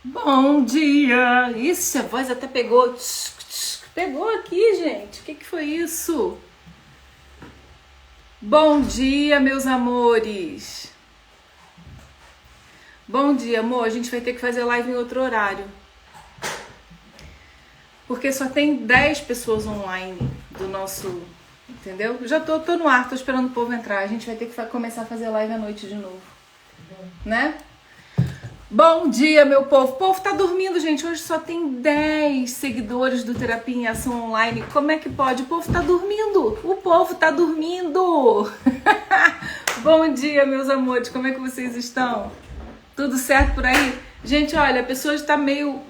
Bom dia! Isso, a voz até pegou. Pegou aqui, gente. O que foi isso? Bom dia, meus amores. Bom dia, amor. A gente vai ter que fazer live em outro horário. Porque só tem 10 pessoas online do nosso... Entendeu? Já tô no ar, tô esperando o povo entrar. A gente vai ter que começar a fazer live à noite de novo. Né? Bom dia, meu povo. O povo tá dormindo, gente. Hoje só tem 10 seguidores do Terapia em Ação Online. Como é que pode? O povo tá dormindo. O povo tá dormindo. Bom dia, meus amores. Como é que vocês estão? Tudo certo por aí? Gente, olha, a pessoa está meio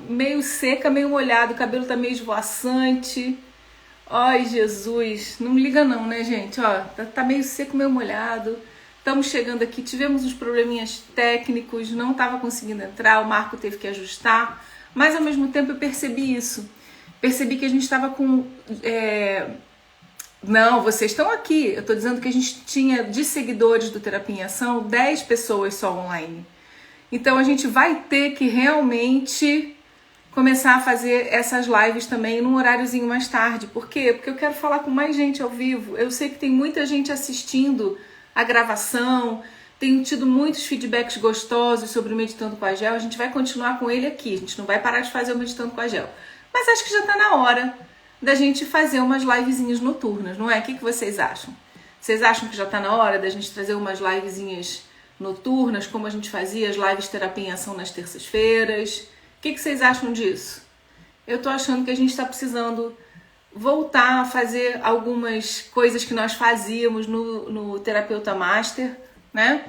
seca, meio molhada. O cabelo tá meio esvoaçante. Ai, Jesus. Não liga não, né, gente? Ó, tá meio seco, meio molhado. Estamos chegando aqui, tivemos uns probleminhas técnicos, não estava conseguindo entrar, o Marco teve que ajustar, mas ao mesmo tempo eu percebi isso. Percebi que a gente estava com... Não, vocês estão aqui. Eu estou dizendo que a gente tinha de seguidores do Terapia em Ação 10 pessoas só online. Então a gente vai ter que realmente começar a fazer essas lives também num horáriozinho mais tarde. Por quê? Porque eu quero falar com mais gente ao vivo. Eu sei que tem muita gente assistindo a gravação, tenho tido muitos feedbacks gostosos sobre o Meditando com a Gel. A gente vai continuar com ele aqui, a gente não vai parar de fazer o Meditando com a Gel. Mas acho que já tá na hora da gente fazer umas livezinhas noturnas, não é? O que vocês acham? Vocês acham que já tá na hora da gente trazer umas livezinhas noturnas, como a gente fazia as lives Terapia em Ação nas terças-feiras? O que vocês acham disso? Eu tô achando que a gente tá precisando voltar a fazer algumas coisas que nós fazíamos no Terapeuta Master, né?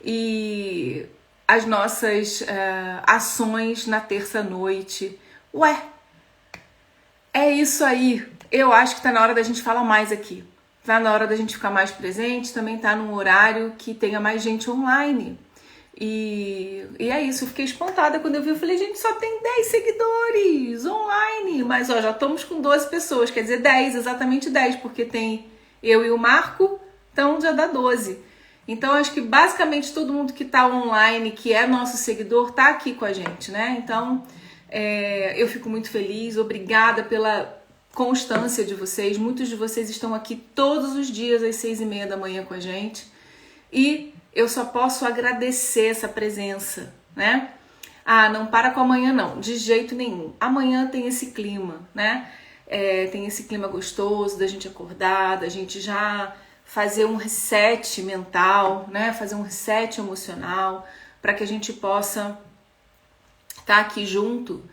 E as nossas ações na terça-noite. Ué, é isso aí. Eu acho que tá na hora da gente falar mais aqui. Tá na hora da gente ficar mais presente, também tá num horário que tenha mais gente online. E é isso, eu fiquei espantada quando eu vi, eu falei, gente, só tem 10 seguidores online, mas ó, já estamos com 12 pessoas, quer dizer 10, exatamente 10, porque tem eu e o Marco, então já dá 12. Então acho que basicamente todo mundo que tá online, que é nosso seguidor, tá aqui com a gente, né? Então eu fico muito feliz, obrigada pela constância de vocês, muitos de vocês estão aqui todos os dias às 6h30 da manhã com a gente, e eu só posso agradecer essa presença, né? Ah, não para com amanhã não, de jeito nenhum. Amanhã tem esse clima, né? Tem esse clima gostoso da gente acordar, da gente já fazer um reset mental, né? Fazer um reset emocional, para que a gente possa estar aqui junto,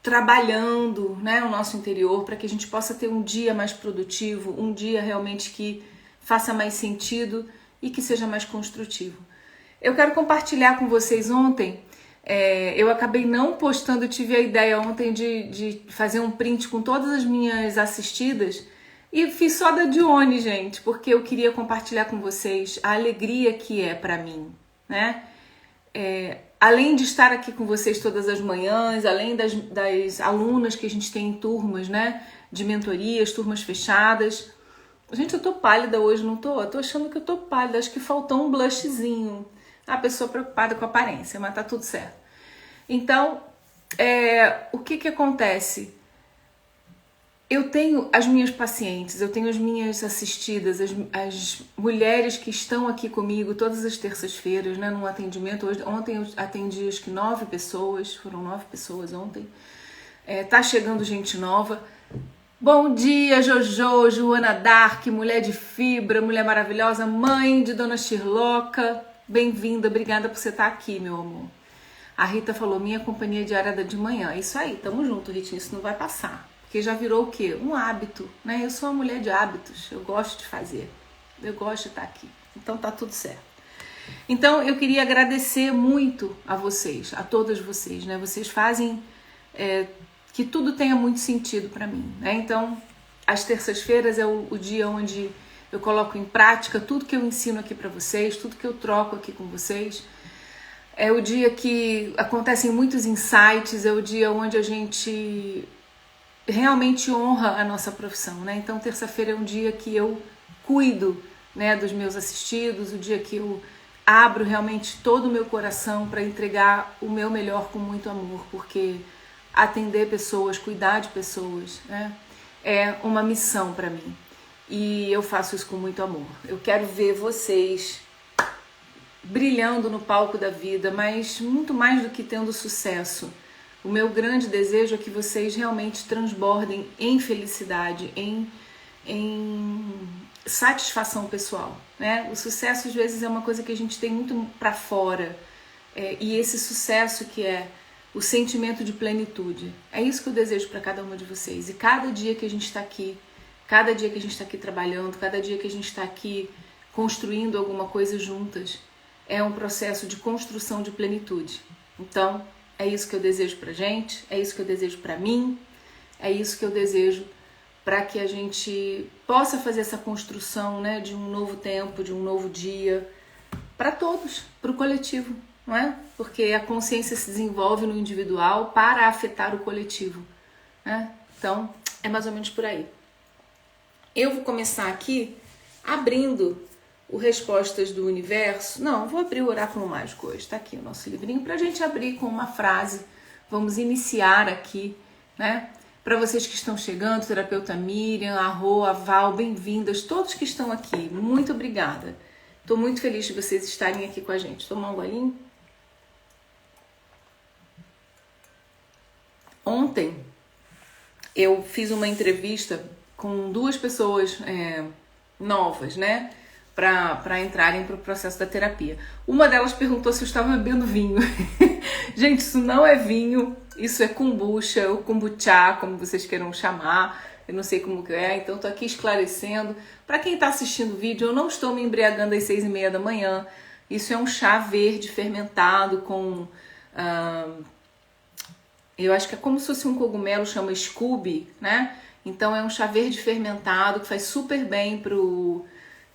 trabalhando, né, o nosso interior, para que a gente possa ter um dia mais produtivo, um dia realmente que faça mais sentido e que seja mais construtivo. Eu quero compartilhar com vocês ontem, eu acabei não postando, eu tive a ideia ontem de fazer um print com todas as minhas assistidas e fiz só da Dione, gente, porque eu queria compartilhar com vocês a alegria que é pra mim, né? Além de estar aqui com vocês todas as manhãs, além das alunas que a gente tem em turmas, né, de mentorias, turmas fechadas. Gente, eu tô pálida hoje, não tô? Eu tô achando que eu tô pálida, acho que faltou um blushzinho. A pessoa preocupada com a aparência, mas tá tudo certo. Então, o que acontece? Eu tenho as minhas pacientes, eu tenho as minhas assistidas, as mulheres que estão aqui comigo todas as terças-feiras, né, num atendimento. Ontem eu atendi acho que 9 pessoas, foram 9 pessoas ontem. Tá chegando gente nova. Bom dia, Jojo, Joana Dark, mulher de fibra, mulher maravilhosa, mãe de Dona Shirloca. Bem-vinda, obrigada por você estar aqui, meu amor. A Rita falou, minha companhia diária de manhã. É isso aí, tamo junto, Ritinha, isso não vai passar. Porque já virou o quê? Um hábito, né? Eu sou uma mulher de hábitos, eu gosto de fazer, eu gosto de estar aqui. Então tá tudo certo. Então eu queria agradecer muito a vocês, a todas vocês, né? Vocês fazem que tudo tenha muito sentido para mim, né? Então, as terças-feiras é o dia onde eu coloco em prática tudo que eu ensino aqui para vocês, tudo que eu troco aqui com vocês. É o dia que acontecem muitos insights, é o dia onde a gente realmente honra a nossa profissão, né? Então, terça-feira é um dia que eu cuido, né, dos meus assistidos, o dia que eu abro realmente todo o meu coração para entregar o meu melhor com muito amor, porque atender pessoas, cuidar de pessoas, né, é uma missão para mim. E eu faço isso com muito amor. Eu quero ver vocês brilhando no palco da vida, mas muito mais do que tendo sucesso. O meu grande desejo é que vocês realmente transbordem em felicidade, em satisfação pessoal, né? O sucesso às vezes é uma coisa que a gente tem muito para fora, e esse sucesso que é o sentimento de plenitude, é isso que eu desejo para cada uma de vocês. E cada dia que a gente está aqui, cada dia que a gente está aqui trabalhando, cada dia que a gente está aqui construindo alguma coisa juntas, é um processo de construção de plenitude. Então, é isso que eu desejo pra gente, é isso que eu desejo pra mim, é isso que eu desejo para que a gente possa fazer essa construção, né, de um novo tempo, de um novo dia, para todos, para o coletivo, não é? Porque a consciência se desenvolve no individual para afetar o coletivo, né? Então, é mais ou menos por aí. Eu vou começar aqui abrindo o Respostas do Universo. Não, vou abrir o Oráculo Mágico hoje. Está aqui o nosso livrinho para a gente abrir com uma frase. Vamos iniciar aqui, né? Para vocês que estão chegando, terapeuta Miriam, a Rô, a Val, bem-vindas, todos que estão aqui. Muito obrigada. Estou muito feliz de vocês estarem aqui com a gente. Tomar um golinho. Ontem eu fiz uma entrevista com duas pessoas novas, né? Para entrarem para o processo da terapia. Uma delas perguntou se eu estava bebendo vinho. Gente, isso não é vinho, isso é kombucha, ou kombucha, como vocês queiram chamar. Eu não sei como que é, então estou aqui esclarecendo. Para quem está assistindo o vídeo, eu não estou me embriagando às 6h30 da manhã. Isso é um chá verde fermentado com... eu acho que é como se fosse um cogumelo, chama Scooby, né? Então é um chá verde fermentado que faz super bem pro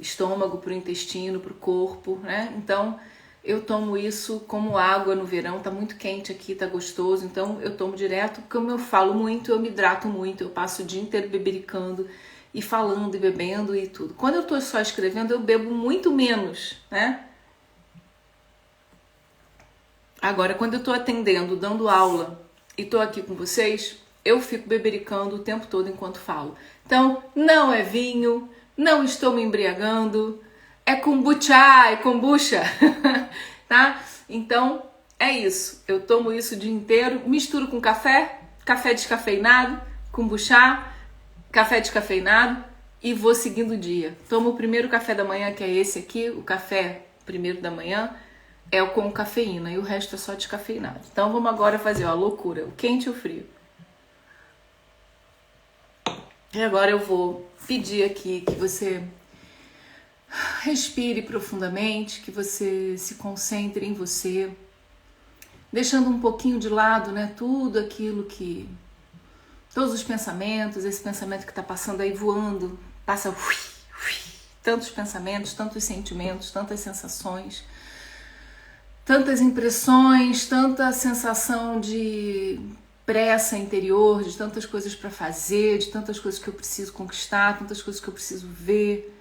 estômago, pro intestino, pro corpo, né? Então eu tomo isso como água no verão, tá muito quente aqui, tá gostoso, então eu tomo direto. Como eu falo muito, eu me hidrato muito, eu passo o dia inteiro bebericando e falando e bebendo e tudo. Quando eu tô só escrevendo, eu bebo muito menos, né? Agora, quando eu tô atendendo, dando aula e tô aqui com vocês, eu fico bebericando o tempo todo enquanto falo. Então, não é vinho, não estou me embriagando, é kombucha, tá? Então, é isso. Eu tomo isso o dia inteiro, misturo com café, café descafeinado, kombucha, café descafeinado e vou seguindo o dia. Tomo o primeiro café da manhã, que é esse aqui, o café primeiro da manhã, é o com cafeína e o resto é só descafeinado. Então, vamos agora fazer a loucura, o quente e o frio. E agora eu vou pedir aqui que você respire profundamente, que você se concentre em você, deixando um pouquinho de lado, né, tudo aquilo que... todos os pensamentos, esse pensamento que está passando aí voando, passa tantos pensamentos, tantos sentimentos, tantas sensações, tantas impressões, tanta sensação de pressa interior, de tantas coisas para fazer, de tantas coisas que eu preciso conquistar, tantas coisas que eu preciso ver.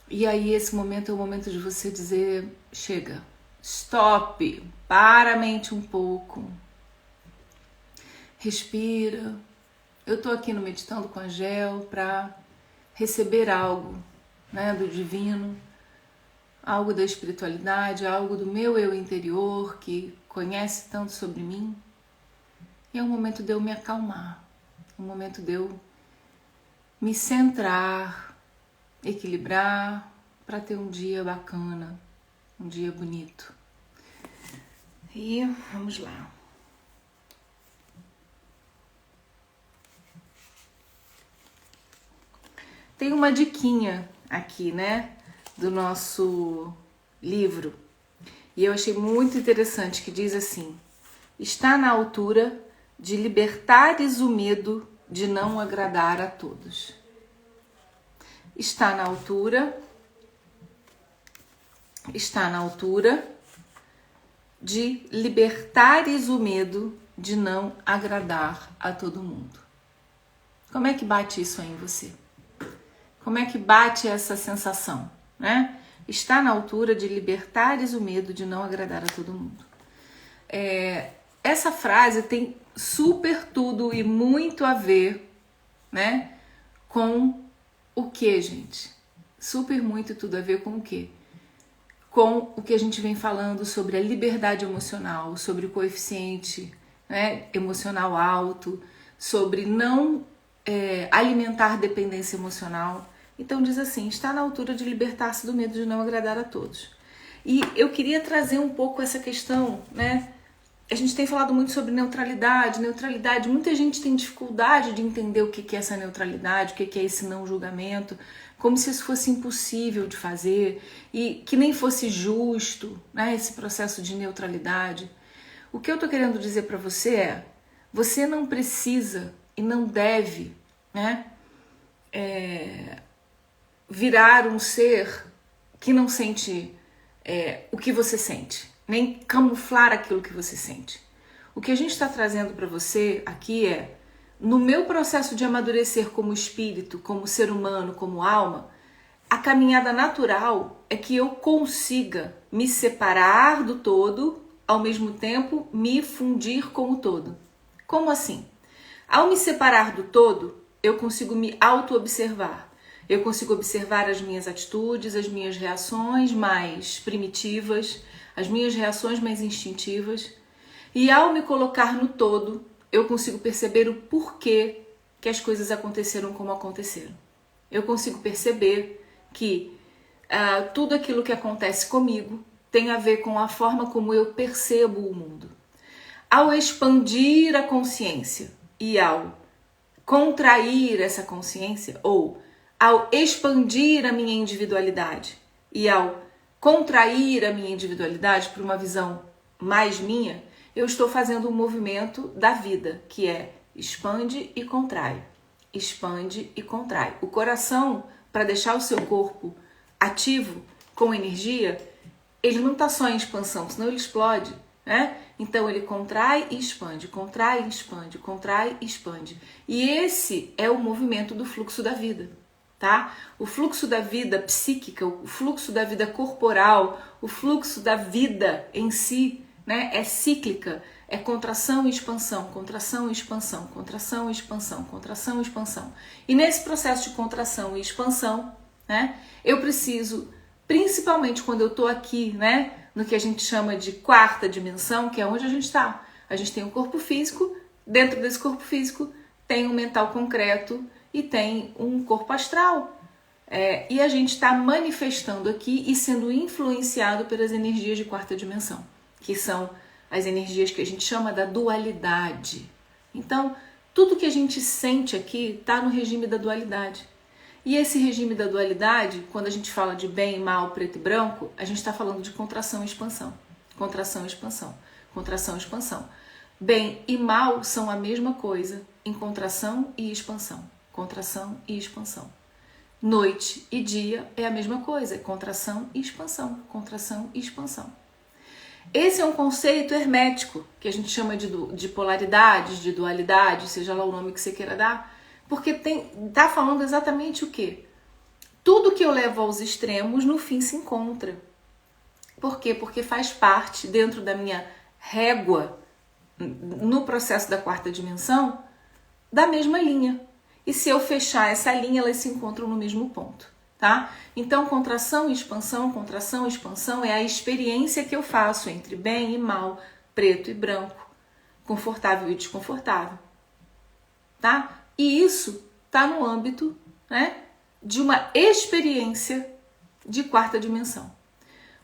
E aí esse momento é o momento de você dizer, chega, stop, para a mente um pouco, respira. Eu tô aqui no Meditando com a Gel para receber algo, né, do divino, algo da espiritualidade, algo do meu eu interior que conhece tanto sobre mim. E é um momento de eu me acalmar, um momento de eu me centrar, equilibrar, para ter um dia bacana, um dia bonito. E vamos lá. Tem uma diquinha aqui, né, do nosso livro. E eu achei muito interessante, que diz assim: está na altura de libertares o medo de não agradar a todos. Está na altura de libertares o medo de não agradar a todo mundo. Como é que bate isso aí em você? Como é que bate essa sensação, né? está na altura de libertares o medo de não agradar a todo mundo. Essa frase tem super tudo e muito a ver, né, com o que, gente? Super muito tudo a ver com o quê? Com o que a gente vem falando sobre a liberdade emocional, sobre o coeficiente, né, emocional alto, sobre não alimentar dependência emocional. Então diz assim, está na altura de libertar-se do medo de não agradar a todos. E eu queria trazer um pouco essa questão, né? A gente tem falado muito sobre neutralidade, muita gente tem dificuldade de entender o que é essa neutralidade, o que é esse não julgamento, como se isso fosse impossível de fazer e que nem fosse justo, né, esse processo de neutralidade. O que eu tô querendo dizer para você é, você não precisa e não deve, né, virar um ser que não sente o que você sente, nem camuflar aquilo que você sente. O que a gente está trazendo para você aqui é, no meu processo de amadurecer como espírito, como ser humano, como alma, a caminhada natural é que eu consiga me separar do todo, ao mesmo tempo me fundir com o todo. Como assim? Ao me separar do todo, eu consigo me auto-observar. Eu consigo observar as minhas atitudes, as minhas reações mais primitivas, as minhas reações mais instintivas. E ao me colocar no todo, eu consigo perceber o porquê que as coisas aconteceram como aconteceram. Eu consigo perceber que tudo aquilo que acontece comigo tem a ver com a forma como eu percebo o mundo. Ao expandir a consciência e ao contrair essa consciência, ou ao expandir a minha individualidade e ao contrair a minha individualidade para uma visão mais minha, eu estou fazendo um movimento da vida, que é expande e contrai, expande e contrai. O coração, para deixar o seu corpo ativo, com energia, ele não está só em expansão, senão ele explode, né? Então ele contrai e expande, contrai e expande, contrai e expande. E esse é o movimento do fluxo da vida. Tá? O fluxo da vida psíquica, o fluxo da vida corporal, o fluxo da vida em si, né, é cíclica, é contração e expansão, contração e expansão, contração e expansão, contração e expansão. E nesse processo de contração e expansão, né, eu preciso, principalmente quando eu estou aqui, né, no que a gente chama de quarta dimensão, que é onde a gente está. A gente tem um corpo físico, dentro desse corpo físico tem um mental concreto, e tem um corpo astral. E a gente está manifestando aqui e sendo influenciado pelas energias de quarta dimensão, que são as energias que a gente chama da dualidade. Então, tudo que a gente sente aqui está no regime da dualidade. E esse regime da dualidade, quando a gente fala de bem e mal, preto e branco, a gente está falando de contração e expansão. Contração e expansão. Contração e expansão. Bem e mal são a mesma coisa em contração e expansão. Contração e expansão. Noite e dia é a mesma coisa, é contração e expansão, contração e expansão. Esse é um conceito hermético, que a gente chama de polaridades, de dualidade, seja lá o nome que você queira dar, porque tá falando exatamente o quê? Tudo que eu levo aos extremos, no fim se encontra. Por quê? Porque faz parte, dentro da minha régua, no processo da quarta dimensão, da mesma linha. E se eu fechar essa linha, elas se encontram no mesmo ponto, tá? Então, contração e expansão é a experiência que eu faço entre bem e mal, preto e branco, confortável e desconfortável, tá? E isso tá no âmbito, né, de uma experiência de quarta dimensão.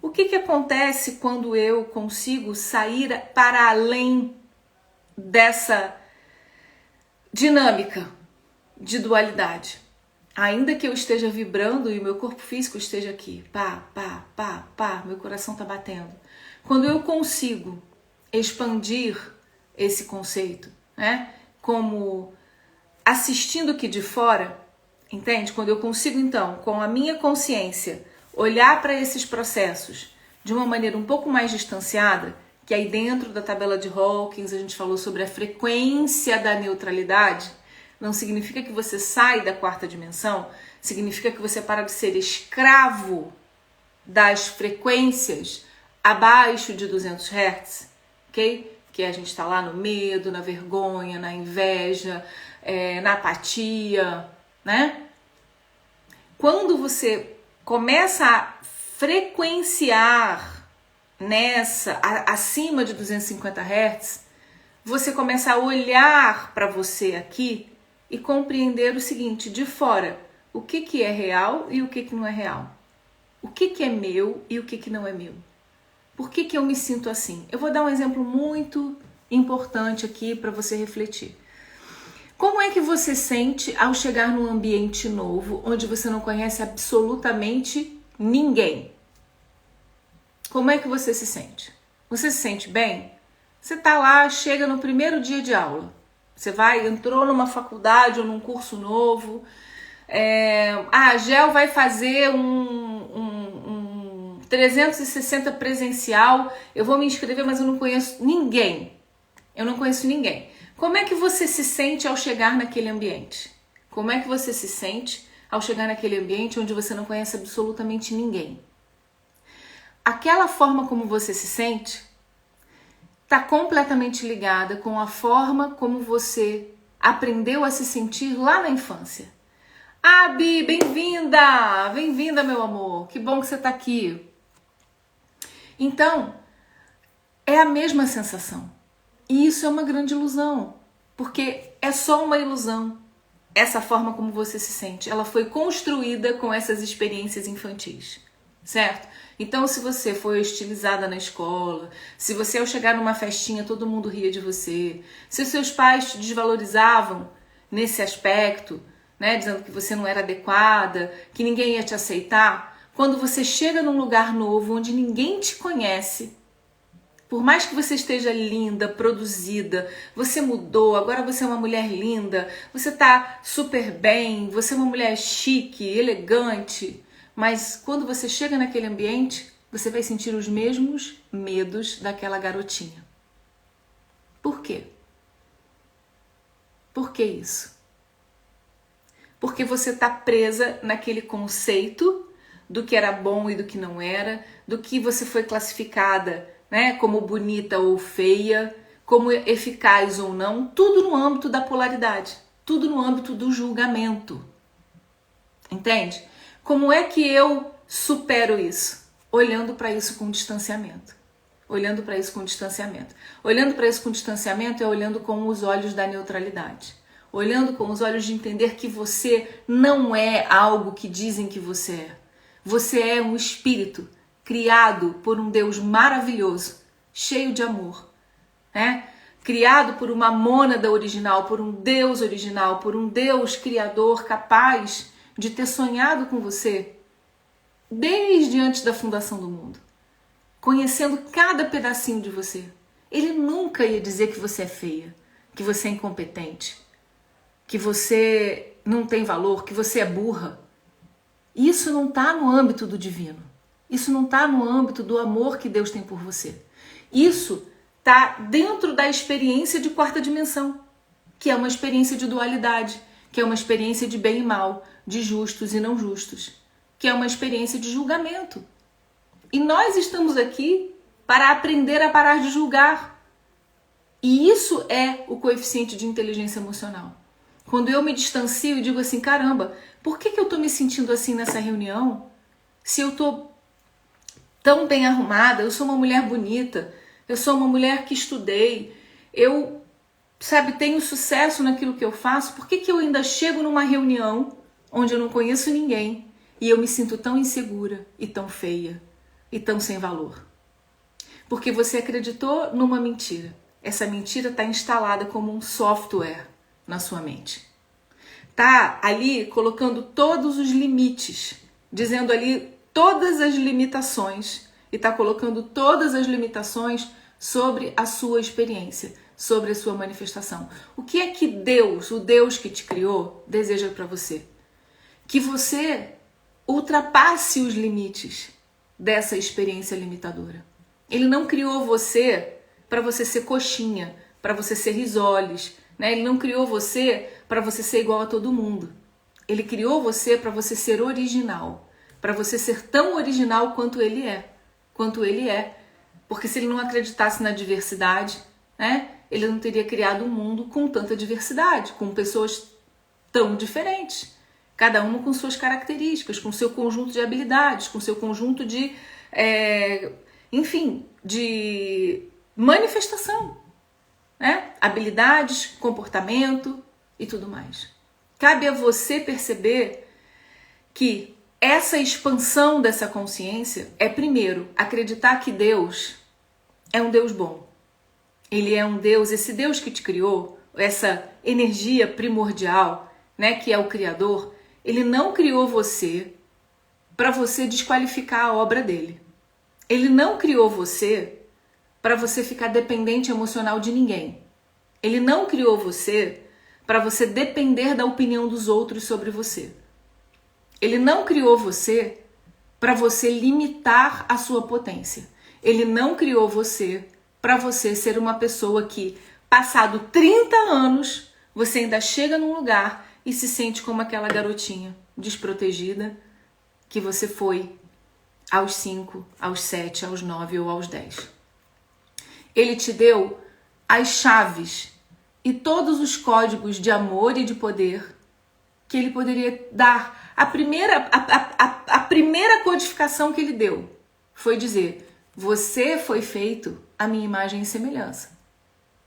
O que acontece quando eu consigo sair para além dessa dinâmica de dualidade? Ainda que eu esteja vibrando e o meu corpo físico esteja aqui, pá, pá, pá, pá, meu coração tá batendo. Quando eu consigo expandir esse conceito, né, como assistindo aqui de fora, entende? Quando eu consigo, então, com a minha consciência, olhar para esses processos de uma maneira um pouco mais distanciada, que aí dentro da tabela de Hawkins a gente falou sobre a frequência da neutralidade. Não significa que você sai da quarta dimensão, significa que você para de ser escravo das frequências abaixo de 200 Hz, ok? Que a gente está lá no medo, na vergonha, na inveja, na apatia, né? Quando você começa a frequenciar acima de 250 Hz, você começa a olhar para você aqui e compreender o seguinte, de fora, o que é real e o que não é real. O que é meu e o que não é meu. Por que eu me sinto assim? Eu vou dar um exemplo muito importante aqui para você refletir. Como é que você sente ao chegar num ambiente novo, onde você não conhece absolutamente ninguém? Como é que você se sente? Você se sente bem? Você tá lá, chega no primeiro dia de aula. Você entrou numa faculdade ou num curso novo. A Gel vai fazer um 360 presencial. Eu vou me inscrever, mas eu não conheço ninguém. Como é que você se sente ao chegar naquele ambiente? Como é que você se sente ao chegar naquele ambiente onde você não conhece absolutamente ninguém? Aquela forma como você se sente está completamente ligada com a forma como você aprendeu a se sentir lá na infância. Ah, Bi, bem-vinda! Bem-vinda, meu amor! Que bom que você está aqui. Então, é a mesma sensação. E isso é uma grande ilusão, porque é só uma ilusão. Essa forma como você se sente, ela foi construída com essas experiências infantis, certo? Então, se você foi hostilizada na escola, se você ao chegar numa festinha todo mundo ria de você, se os seus pais te desvalorizavam nesse aspecto, né, dizendo que você não era adequada, que ninguém ia te aceitar, quando você chega num lugar novo onde ninguém te conhece, por mais que você esteja linda, produzida, você mudou, agora você é uma mulher linda, você tá super bem, você é uma mulher chique, elegante, mas quando você chega naquele ambiente, você vai sentir os mesmos medos daquela garotinha. Por quê? Por que isso? Porque você tá presa naquele conceito do que era bom e do que não era, do que você foi classificada, né, como bonita ou feia, como eficaz ou não, tudo no âmbito da polaridade, tudo no âmbito do julgamento. Entende? Como é que eu supero isso? Olhando para isso com distanciamento. Olhando para isso com distanciamento. Olhando para isso com distanciamento é olhando com os olhos da neutralidade. Olhando com os olhos de entender que você não é algo que dizem que você é. Você é um espírito criado por um Deus maravilhoso, cheio de amor, né? Criado por uma mônada original, por um Deus original, por um Deus criador capaz de ter sonhado com você desde antes da fundação do mundo, conhecendo cada pedacinho de você. Ele nunca ia dizer que você é feia, que você é incompetente, que você não tem valor, que você é burra. Isso não está no âmbito do divino. Isso não está no âmbito do amor que Deus tem por você. Isso está dentro da experiência de quarta dimensão, que é uma experiência de dualidade, que é uma experiência de bem e mal, de justos e não justos, que é uma experiência de julgamento. E nós estamos aqui para aprender a parar de julgar. E isso é o coeficiente de inteligência emocional. Quando eu me distancio e digo assim, caramba, por que eu estou me sentindo assim nessa reunião? Se eu estou tão bem arrumada, eu sou uma mulher bonita, eu sou uma mulher que estudei, eu, tenho sucesso naquilo que eu faço, por que eu ainda chego numa reunião onde eu não conheço ninguém e eu me sinto tão insegura e tão feia e tão sem valor? Porque você acreditou numa mentira. Essa mentira está instalada como um software na sua mente. Tá ali colocando todos os limites, dizendo ali todas as limitações e tá colocando todas as limitações sobre a sua experiência, sobre a sua manifestação. O que é que Deus, o Deus que te criou, deseja para você? Que você ultrapasse os limites dessa experiência limitadora. Ele não criou você para você ser coxinha, para você ser risoles, né? Ele não criou você para você ser igual a todo mundo. Ele criou você para você ser original, para você ser tão original quanto ele é. Porque se ele não acreditasse na diversidade, né, ele não teria criado um mundo com tanta diversidade, com pessoas tão diferentes, cada uma com suas características, com seu conjunto de habilidades, com seu conjunto de, de manifestação, né? Habilidades, comportamento e tudo mais. Cabe a você perceber que essa expansão dessa consciência é, primeiro, acreditar que Deus é um Deus bom. Ele é um Deus, esse Deus que te criou, essa energia primordial, né, que é o Criador, ele não criou você para você desqualificar a obra dele. Ele não criou você para você ficar dependente emocional de ninguém. Ele não criou você para você depender da opinião dos outros sobre você. Ele não criou você para você limitar a sua potência. Ele não criou você para você ser uma pessoa que, passado 30 anos, você ainda chega num lugar e se sente como aquela garotinha desprotegida que você foi aos 5, aos 7, aos 9 ou aos 10. Ele te deu as chaves e todos os códigos de amor e de poder que ele poderia dar. A primeira codificação que ele deu foi dizer: você foi feito à minha imagem e semelhança,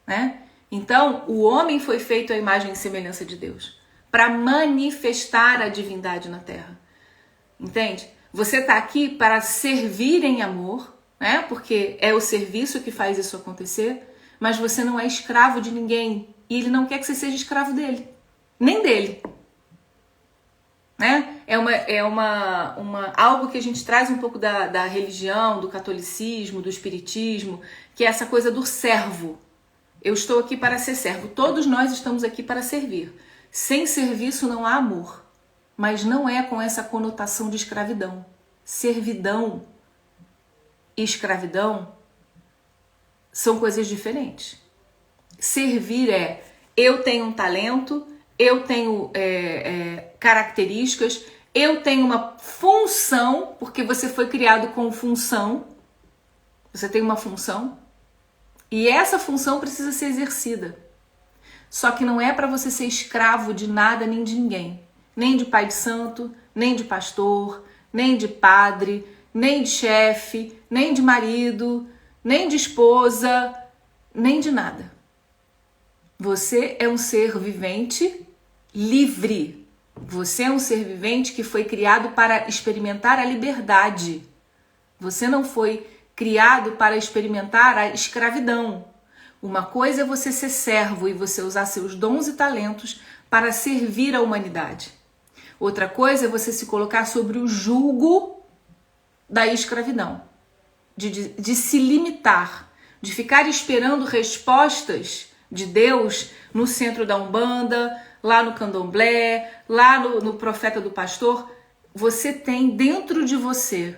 né? Então, o homem foi feito à imagem e semelhança de Deus para manifestar a divindade na Terra. Entende? Você está aqui para servir em amor, né? Porque é o serviço que faz isso acontecer, mas você não é escravo de ninguém e ele não quer que você seja escravo dele, nem dele. Né? Algo que a gente traz um pouco da religião, do catolicismo, do espiritismo, que é essa coisa do servo. Eu estou aqui para ser servo. Todos nós estamos aqui para servir. Sem serviço não há amor. Mas não é com essa conotação de escravidão. Servidão e escravidão são coisas diferentes. Servir é: eu tenho um talento, eu tenho características, eu tenho uma função, porque você foi criado com função. Você tem uma função. E essa função precisa ser exercida. Só que não é para você ser escravo de nada nem de ninguém. Nem de pai de santo, nem de pastor, nem de padre, nem de chefe, nem de marido, nem de esposa, nem de nada. Você é um ser vivente livre. Você é um ser vivente que foi criado para experimentar a liberdade. Você não foi criado para experimentar a escravidão. Uma coisa é você ser servo e você usar seus dons e talentos para servir a humanidade. Outra coisa é você se colocar sobre o jugo da escravidão, de se limitar, de ficar esperando respostas de Deus no centro da Umbanda, lá no Candomblé, lá no Profeta do Pastor. Você tem dentro de você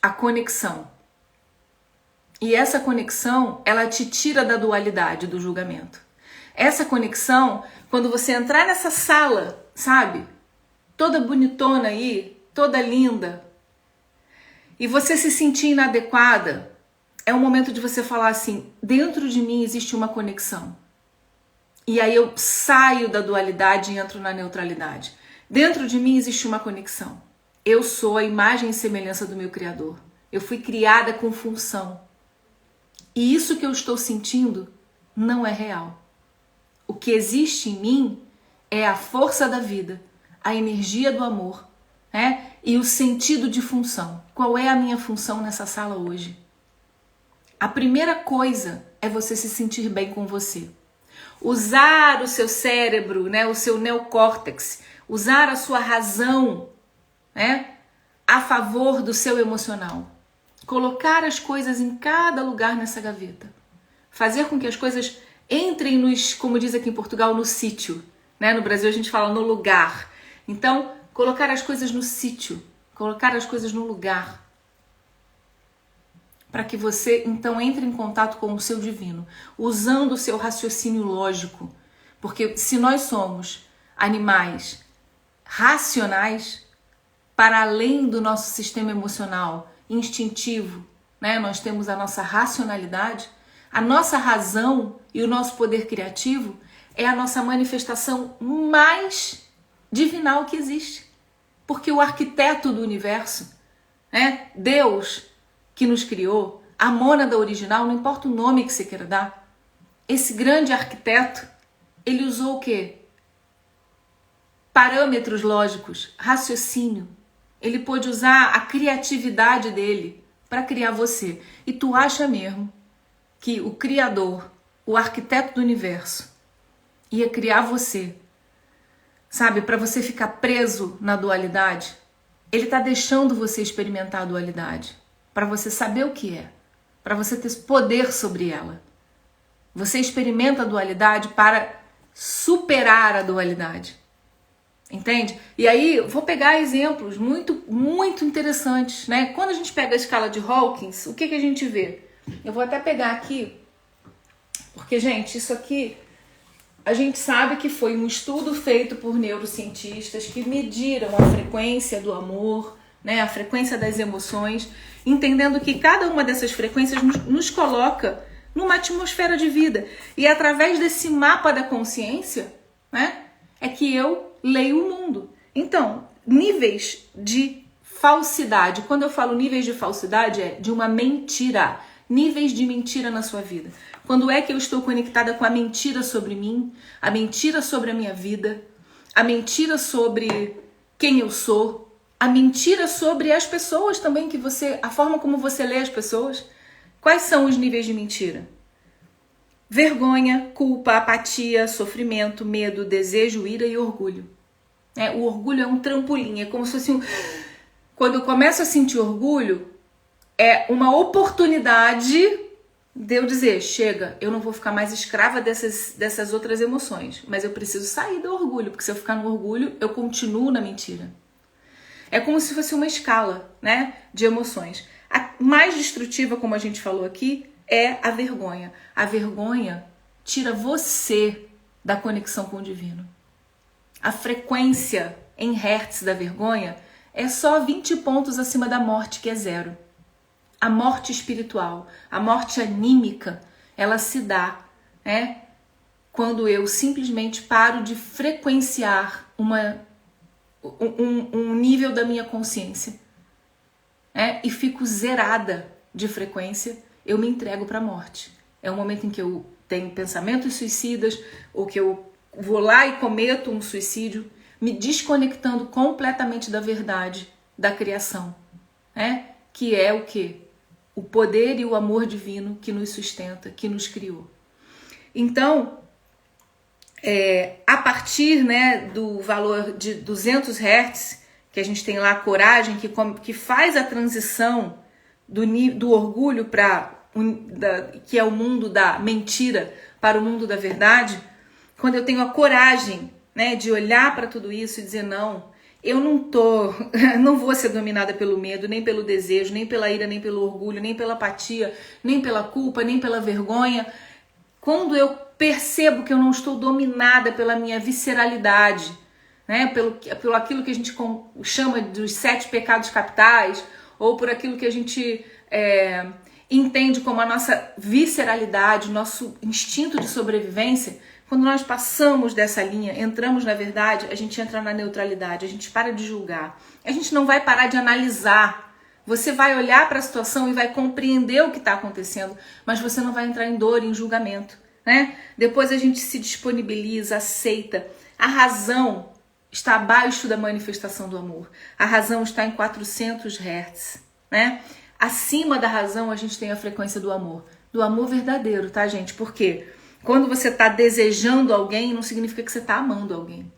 a conexão. E essa conexão, ela te tira da dualidade do julgamento. Essa conexão, quando você entrar nessa sala, sabe? Toda bonitona aí, toda linda, e você se sentir inadequada, é o momento de você falar assim: dentro de mim existe uma conexão. E aí eu saio da dualidade e entro na neutralidade. Dentro de mim existe uma conexão. Eu sou a imagem e semelhança do meu Criador. Eu fui criada com função. E isso que eu estou sentindo não é real. O que existe em mim é a força da vida, a energia do amor, né? E o sentido de função. Qual é a minha função nessa sala hoje? A primeira coisa é você se sentir bem com você. Usar o seu cérebro, né? O seu neocórtex, usar a sua razão, né? A favor do seu emocional. Colocar as coisas em cada lugar nessa gaveta. Fazer com que as coisas entrem como diz aqui em Portugal, no sítio. Né? No Brasil a gente fala no lugar. Então, colocar as coisas no sítio. Colocar as coisas no lugar. Para que você, então, entre em contato com o seu divino. Usando o seu raciocínio lógico. Porque se nós somos animais racionais, para além do nosso sistema emocional instintivo, né? Nós temos a nossa racionalidade, a nossa razão e o nosso poder criativo é a nossa manifestação mais divinal que existe. Porque o arquiteto do universo, né? Deus que nos criou, a mônada original, não importa o nome que você queira dar, esse grande arquiteto, ele usou o quê? Parâmetros lógicos, raciocínio. Ele pôde usar a criatividade dele para criar você. E tu acha mesmo que o Criador, o arquiteto do universo, ia criar você, sabe, para você ficar preso na dualidade? Ele está deixando você experimentar a dualidade, para você saber o que é, para você ter poder sobre ela. Você experimenta a dualidade para superar a dualidade. Entende? E aí, vou pegar exemplos muito interessantes, né? Quando a gente pega a escala de Hawkins, o que a gente vê? Eu vou até pegar aqui, porque, gente, isso aqui, a gente sabe que foi um estudo feito por neurocientistas que mediram a frequência do amor, né? A frequência das emoções, entendendo que cada uma dessas frequências nos coloca numa atmosfera de vida. E através desse mapa da consciência, né, é que eu leio o mundo. Então, níveis de falsidade. Quando eu falo níveis de falsidade, é de uma mentira. Níveis de mentira na sua vida. Quando é que eu estou conectada com a mentira sobre mim, a mentira sobre a minha vida, a mentira sobre quem eu sou, a mentira sobre as pessoas também, a forma como você lê as pessoas. Quais são os níveis de mentira? Vergonha, culpa, apatia, sofrimento, medo, desejo, ira e orgulho. O orgulho é um trampolim, é como se fosse Quando eu começo a sentir orgulho, é uma oportunidade de eu dizer, chega, eu não vou ficar mais escrava dessas outras emoções, mas eu preciso sair do orgulho, porque se eu ficar no orgulho, eu continuo na mentira. É como se fosse uma escala, né, de emoções. A mais destrutiva, como a gente falou aqui, é a vergonha. A vergonha tira você da conexão com o divino. A frequência em hertz da vergonha é só 20 pontos acima da morte, que é 0. A morte espiritual, a morte anímica, ela se dá, né, quando eu simplesmente paro de frequenciar um nível da minha consciência, e fico zerada de frequência, eu me entrego para a morte. É o momento em que eu tenho pensamentos suicidas, ou que eu vou lá e cometo um suicídio, me desconectando completamente da verdade da criação, né? Que é o quê? O poder e o amor divino que nos sustenta, que nos criou. Então, a partir, né, do valor de 200 Hz, que a gente tem lá a coragem, que faz a transição do orgulho que é o mundo da mentira para o mundo da verdade, quando eu tenho a coragem, né, de olhar para tudo isso e dizer, não, eu não vou ser dominada pelo medo, nem pelo desejo, nem pela ira, nem pelo orgulho, nem pela apatia, nem pela culpa, nem pela vergonha. Quando eu percebo que eu não estou dominada pela minha visceralidade, né, pelo aquilo que a gente chama dos 7 pecados capitais, ou por aquilo que a gente entende como a nossa visceralidade, nosso instinto de sobrevivência, quando nós passamos dessa linha, entramos na verdade, a gente entra na neutralidade, a gente para de julgar, a gente não vai parar de analisar. Você vai olhar para a situação e vai compreender o que está acontecendo, mas você não vai entrar em dor, em julgamento, né? Depois a gente se disponibiliza, aceita. A razão está abaixo da manifestação do amor. A razão está em 400 Hz, né? Acima da razão a gente tem a frequência do amor verdadeiro, tá, gente? Por quê? Quando você está desejando alguém, não significa que você está amando alguém.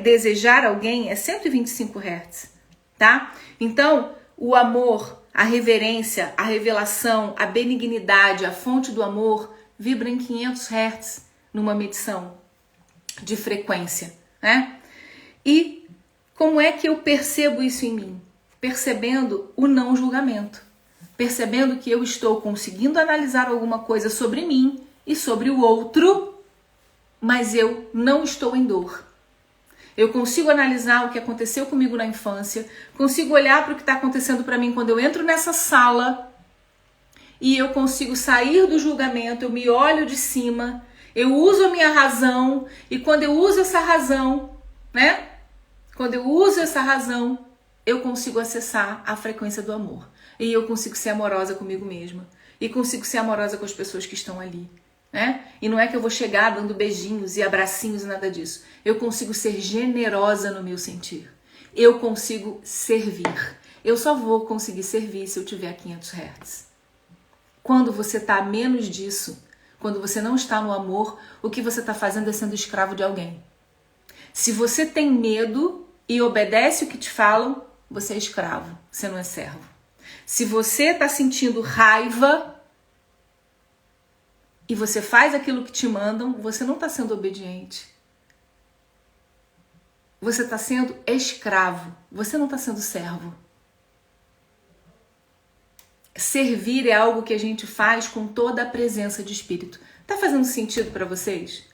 Desejar alguém é 125 Hz, tá? Então, o amor, a reverência, a revelação, a benignidade, a fonte do amor vibra em 500 Hz numa medição de frequência, né? E como é que eu percebo isso em mim? Percebendo o não julgamento. Percebendo que eu estou conseguindo analisar alguma coisa sobre mim e sobre o outro, mas eu não estou em dor. Eu consigo analisar o que aconteceu comigo na infância, consigo olhar para o que está acontecendo para mim quando eu entro nessa sala e eu consigo sair do julgamento, eu me olho de cima, eu uso a minha razão e quando eu uso essa razão, né? Quando eu uso essa razão, eu consigo acessar a frequência do amor. E eu consigo ser amorosa comigo mesma. E consigo ser amorosa com as pessoas que estão ali. Né? E não é que eu vou chegar dando beijinhos e abracinhos e nada disso. Eu consigo ser generosa no meu sentir. Eu consigo servir. Eu só vou conseguir servir se eu tiver 500 Hz. Quando você está a menos disso, quando você não está no amor, o que você está fazendo é sendo escravo de alguém. Se você tem medo e obedece o que te falam, você é escravo, você não é servo. Se você está sentindo raiva e você faz aquilo que te mandam, você não está sendo obediente. Você está sendo escravo, você não está sendo servo. Servir é algo que a gente faz com toda a presença de espírito. Tá fazendo sentido para vocês?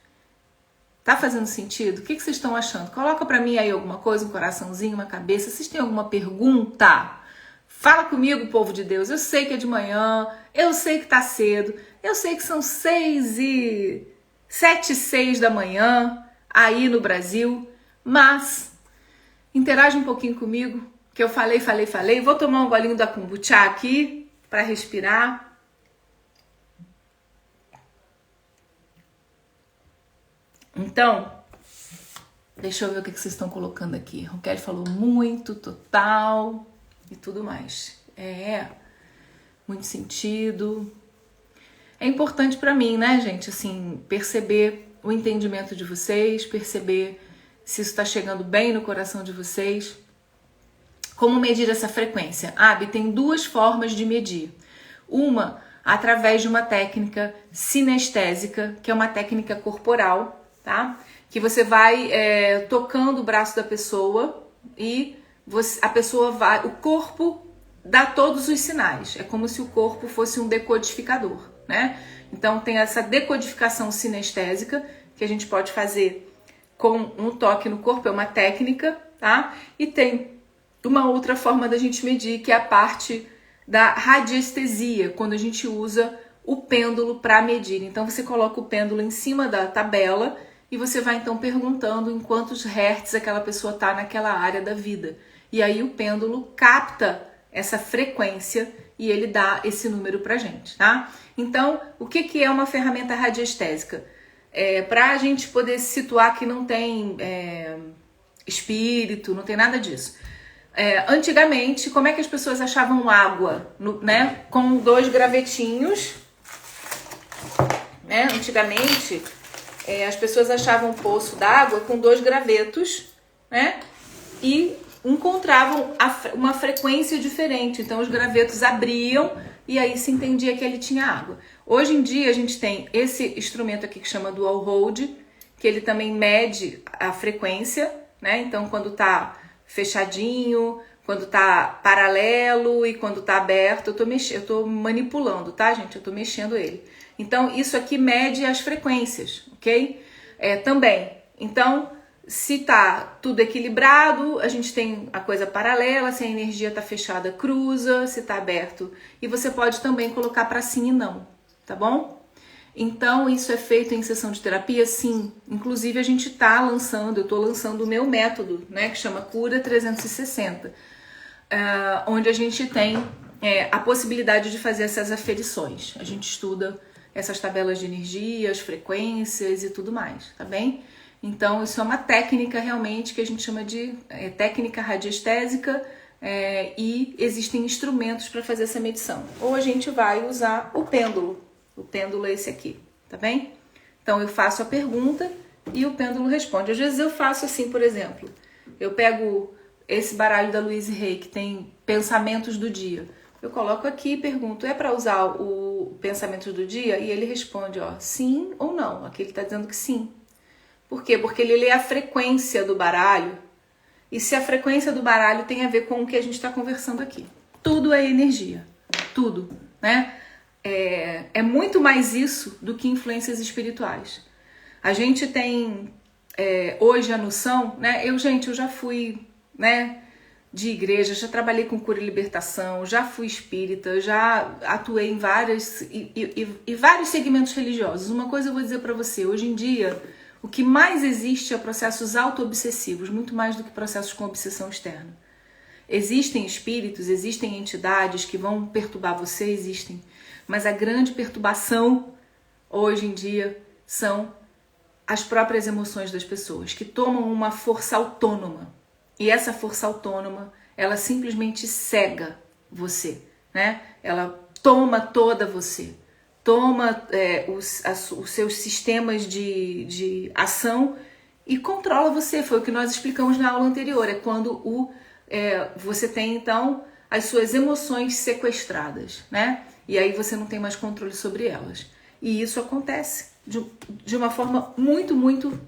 Tá fazendo sentido? O que vocês estão achando? Coloca para mim aí alguma coisa, um coraçãozinho, uma cabeça. Vocês têm alguma pergunta? Fala comigo, povo de Deus. Eu sei que é de manhã, eu sei que tá cedo, eu sei que são 7h06 da manhã aí no Brasil, mas interage um pouquinho comigo, que eu falei. Vou tomar um golinho da kombucha aqui para respirar. Então, deixa eu ver o que vocês estão colocando aqui. Raquel falou muito, total e tudo mais. Muito sentido. É importante para mim, né, gente, assim, perceber o entendimento de vocês, perceber se isso está chegando bem no coração de vocês. Como medir essa frequência? Tem 2 formas de medir. Uma, através de uma técnica sinestésica, que é uma técnica corporal, tá? Que você vai tocando o braço da pessoa e a pessoa vai... O corpo dá todos os sinais. É como se o corpo fosse um decodificador, né? Então tem essa decodificação sinestésica que a gente pode fazer com um toque no corpo, é uma técnica, tá? E tem uma outra forma da gente medir, que é a parte da radiestesia, quando a gente usa o pêndulo para medir. Então você coloca o pêndulo em cima da tabela e você vai então perguntando em quantos hertz aquela pessoa está naquela área da vida. E aí o pêndulo capta essa frequência e ele dá esse número pra gente, tá? Então, o que é uma ferramenta radiestésica? Para a gente poder se situar que não tem espírito, não tem nada disso. Antigamente, como é que as pessoas achavam água? Né? Com 2 gravetinhos, né? Antigamente, as pessoas achavam um poço d'água com 2 gravetos, né? E encontravam uma frequência diferente. Então, os gravetos abriam e aí se entendia que ele tinha água. Hoje em dia, a gente tem esse instrumento aqui que chama Dual Hold, que ele também mede a frequência, né? Então, quando tá fechadinho, quando tá paralelo e quando tá aberto, eu tô manipulando, tá, gente? Eu tô mexendo ele. Então, isso aqui mede as frequências, ok? Também. Então, se tá tudo equilibrado, a gente tem a coisa paralela, se a energia tá fechada, cruza, se tá aberto. E você pode também colocar para sim e não, tá bom? Então, isso é feito em sessão de terapia? Sim. Inclusive, a gente tá lançando, eu tô lançando o meu método, né, que chama Cura 360, onde a gente tem a possibilidade de fazer essas aferições. A gente estuda essas tabelas de energia, as frequências e tudo mais, tá bem? Então, isso é uma técnica realmente que a gente chama de técnica radiestésica e existem instrumentos para fazer essa medição. Ou a gente vai usar o pêndulo. O pêndulo é esse aqui, tá bem? Então, eu faço a pergunta e o pêndulo responde. Às vezes eu faço assim, por exemplo, eu pego esse baralho da Louise Hay, que tem pensamentos do dia. Eu coloco aqui e pergunto, é para usar o pensamento do dia? E ele responde, ó, sim ou não. Aqui ele está dizendo que sim. Por quê? Porque ele lê a frequência do baralho. E se a frequência do baralho tem a ver com o que a gente está conversando aqui. Tudo é energia. Tudo, né? É muito mais isso do que influências espirituais. A gente tem hoje a noção, né? Eu já fui, né, de igreja, já trabalhei com cura e libertação, já fui espírita, já atuei em vários segmentos religiosos. Uma coisa eu vou dizer para você, hoje em dia, o que mais existe é processos auto-obsessivos, muito mais do que processos com obsessão externa. Existem espíritos, existem entidades que vão perturbar você, existem. Mas a grande perturbação hoje em dia são as próprias emoções das pessoas, que tomam uma força autônoma. E essa força autônoma, ela simplesmente cega você, né? Ela toma toda você. Toma os seus sistemas de ação e controla você. Foi o que nós explicamos na aula anterior. É quando você tem, então, as suas emoções sequestradas, né? E aí você não tem mais controle sobre elas. E isso acontece de uma forma muito, muito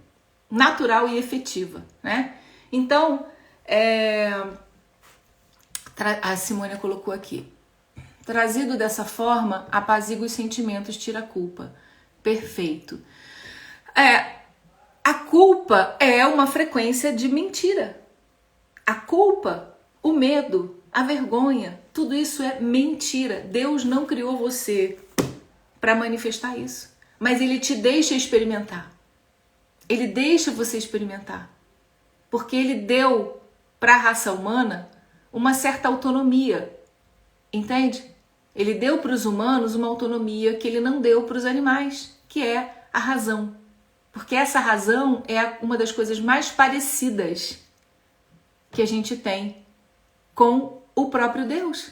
natural e efetiva, né? Então, a Simônia colocou aqui. Trazido dessa forma, apazigua os sentimentos, tira a culpa. Perfeito. A culpa é uma frequência de mentira. A culpa, o medo, a vergonha, tudo isso é mentira. Deus não criou você para manifestar isso. Mas Ele te deixa experimentar. Ele deixa você experimentar. Porque Ele deu para a raça humana uma certa autonomia. Entende? Ele deu para os humanos uma autonomia que Ele não deu para os animais, que é a razão. Porque essa razão é uma das coisas mais parecidas que a gente tem com o próprio Deus.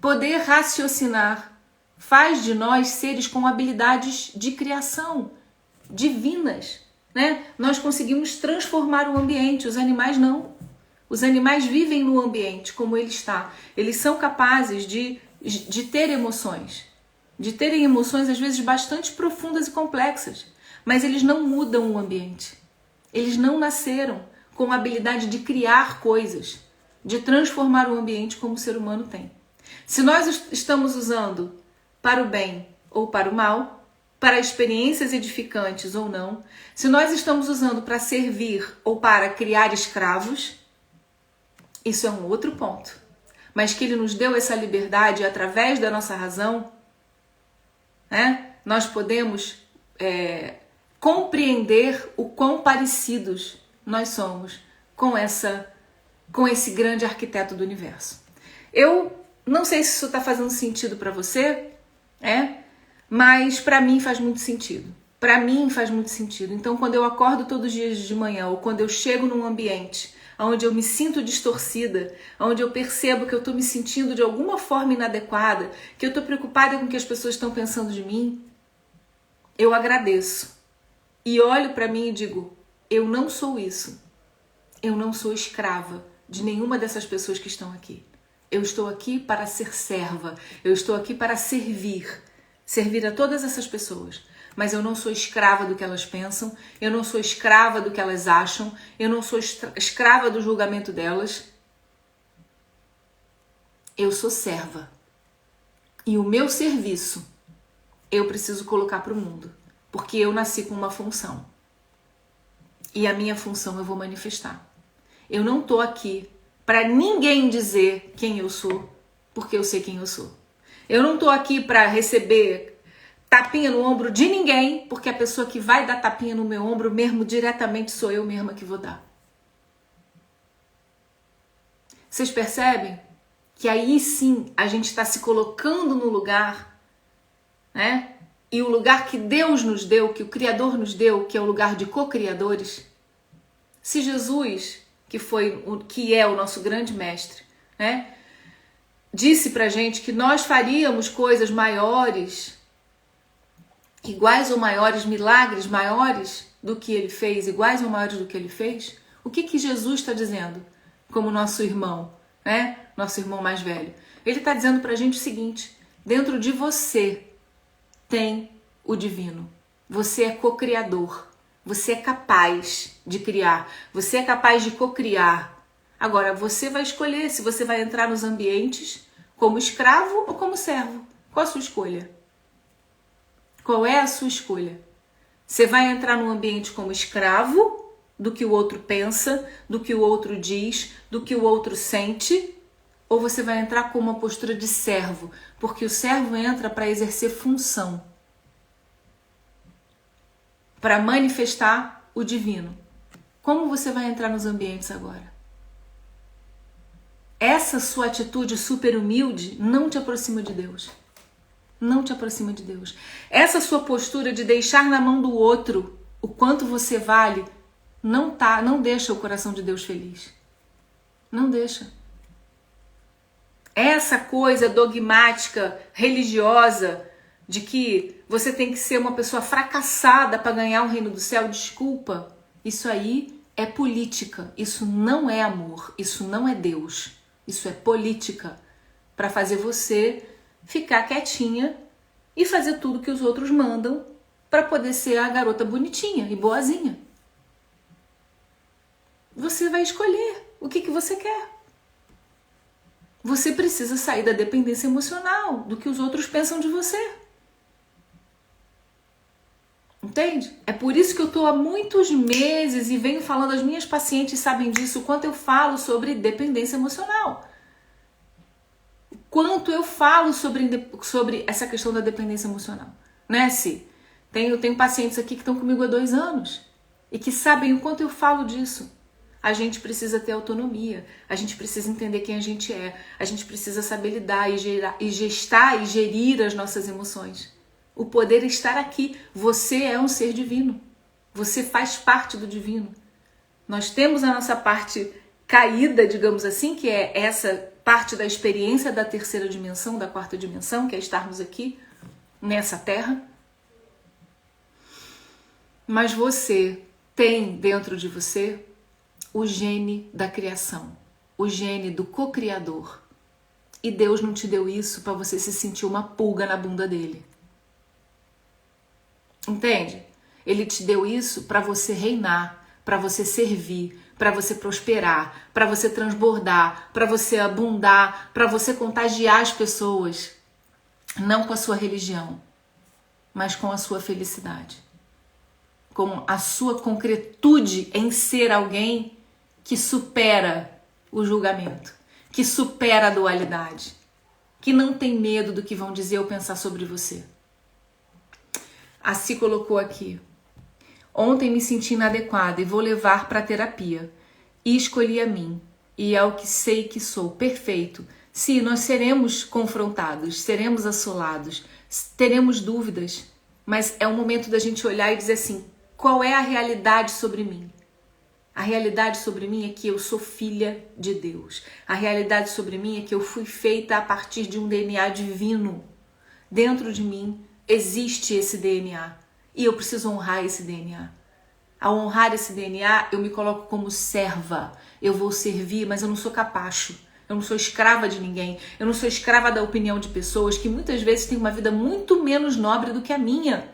Poder raciocinar faz de nós seres com habilidades de criação divinas, né? Nós conseguimos transformar o ambiente, os animais não. Os animais vivem no ambiente como ele está. Eles são capazes de ter emoções, de terem emoções às vezes bastante profundas e complexas, mas eles não mudam o ambiente. Eles não nasceram com a habilidade de criar coisas, de transformar o ambiente como o ser humano tem. Se nós estamos usando para o bem ou para o mal, para experiências edificantes ou não, se nós estamos usando para servir ou para criar escravos, isso é um outro ponto. Mas que Ele nos deu essa liberdade através da nossa razão, né? Nós podemos compreender o quão parecidos nós somos com esse grande arquiteto do universo. Eu não sei se isso está fazendo sentido para você, mas para mim faz muito sentido. Para mim faz muito sentido. Então, quando eu acordo todos os dias de manhã ou quando eu chego num ambiente onde eu me sinto distorcida, onde eu percebo que eu estou me sentindo de alguma forma inadequada, que eu estou preocupada com o que as pessoas estão pensando de mim, eu agradeço. E olho para mim e digo, eu não sou isso. Eu não sou escrava de nenhuma dessas pessoas que estão aqui. Eu estou aqui para ser serva. Eu estou aqui para servir a todas essas pessoas. Mas eu não sou escrava do que elas pensam, eu não sou escrava do que elas acham, eu não sou escrava do julgamento delas. Eu sou serva. E o meu serviço eu preciso colocar para o mundo, porque eu nasci com uma função. E a minha função eu vou manifestar. Eu não estou aqui para ninguém dizer quem eu sou, porque eu sei quem eu sou. Eu não estou aqui para receber tapinha no ombro de ninguém, porque a pessoa que vai dar tapinha no meu ombro mesmo diretamente sou eu mesma que vou dar. Vocês percebem que aí sim a gente está se colocando no lugar, né? E o lugar que Deus nos deu, que o Criador nos deu, que é o lugar de co-criadores. Se Jesus, que é o nosso grande mestre, né, disse pra gente que nós faríamos coisas maiores, iguais ou maiores, milagres maiores do que ele fez, iguais ou maiores do que ele fez, o que Jesus está dizendo como nosso irmão, né? Nosso irmão mais velho? Ele está dizendo pra gente o seguinte: dentro de você tem o divino. Você é co-criador. Você é capaz de criar. Você é capaz de co-criar. Agora, você vai escolher se você vai entrar nos ambientes como escravo ou como servo. Qual a sua escolha? Qual é a sua escolha? Você vai entrar num ambiente como escravo do que o outro pensa, do que o outro diz, do que o outro sente, ou você vai entrar com uma postura de servo, porque o servo entra para exercer função, para manifestar o divino. Como você vai entrar nos ambientes agora? Essa sua atitude super humilde não te aproxima de Deus. Não te aproxima de Deus. Essa sua postura de deixar na mão do outro o quanto você vale, não deixa o coração de Deus feliz. Não deixa. Essa coisa dogmática, religiosa, de que você tem que ser uma pessoa fracassada para ganhar o reino do céu, desculpa. Isso aí é política. Isso não é amor. Isso não é Deus. Isso é política para fazer você ficar quietinha e fazer tudo que os outros mandam para poder ser a garota bonitinha e boazinha. Você vai escolher o que você quer. Você precisa sair da dependência emocional, do que os outros pensam de você. Entende? É por isso que eu estou há muitos meses e venho falando, as minhas pacientes sabem disso, o quanto eu falo sobre dependência emocional. O quanto eu falo sobre essa questão da dependência emocional. Né, Si? Eu tenho pacientes aqui que estão comigo há 2 anos e que sabem o quanto eu falo disso. A gente precisa ter autonomia, a gente precisa entender quem a gente é, a gente precisa saber lidar e gestar e gerir as nossas emoções. O poder estar aqui. Você é um ser divino. Você faz parte do divino. Nós temos a nossa parte caída, digamos assim, que é essa parte da experiência da 3ª dimensão, da 4ª dimensão, que é estarmos aqui nessa terra. Mas você tem dentro de você o gene da criação, o gene do co-criador. E Deus não te deu isso para você se sentir uma pulga na bunda dele. Entende? Ele te deu isso para você reinar, para você servir, para você prosperar, para você transbordar, para você abundar, para você contagiar as pessoas, não com a sua religião, mas com a sua felicidade, com a sua concretude em ser alguém que supera o julgamento, que supera a dualidade, que não tem medo do que vão dizer ou pensar sobre você. A Si colocou aqui: ontem me senti inadequada e vou levar para terapia. E escolhi a mim. E é o que sei que sou. Perfeito. Si, nós seremos confrontados, seremos assolados, teremos dúvidas. Mas é o momento da gente olhar e dizer assim: qual é a realidade sobre mim? A realidade sobre mim é que eu sou filha de Deus. A realidade sobre mim é que eu fui feita a partir de um DNA divino. Dentro de mim existe esse DNA e eu preciso honrar esse DNA. Ao honrar esse DNA, eu me coloco como serva. Eu vou servir, mas eu não sou capacho. Eu não sou escrava de ninguém. Eu não sou escrava da opinião de pessoas que muitas vezes têm uma vida muito menos nobre do que a minha.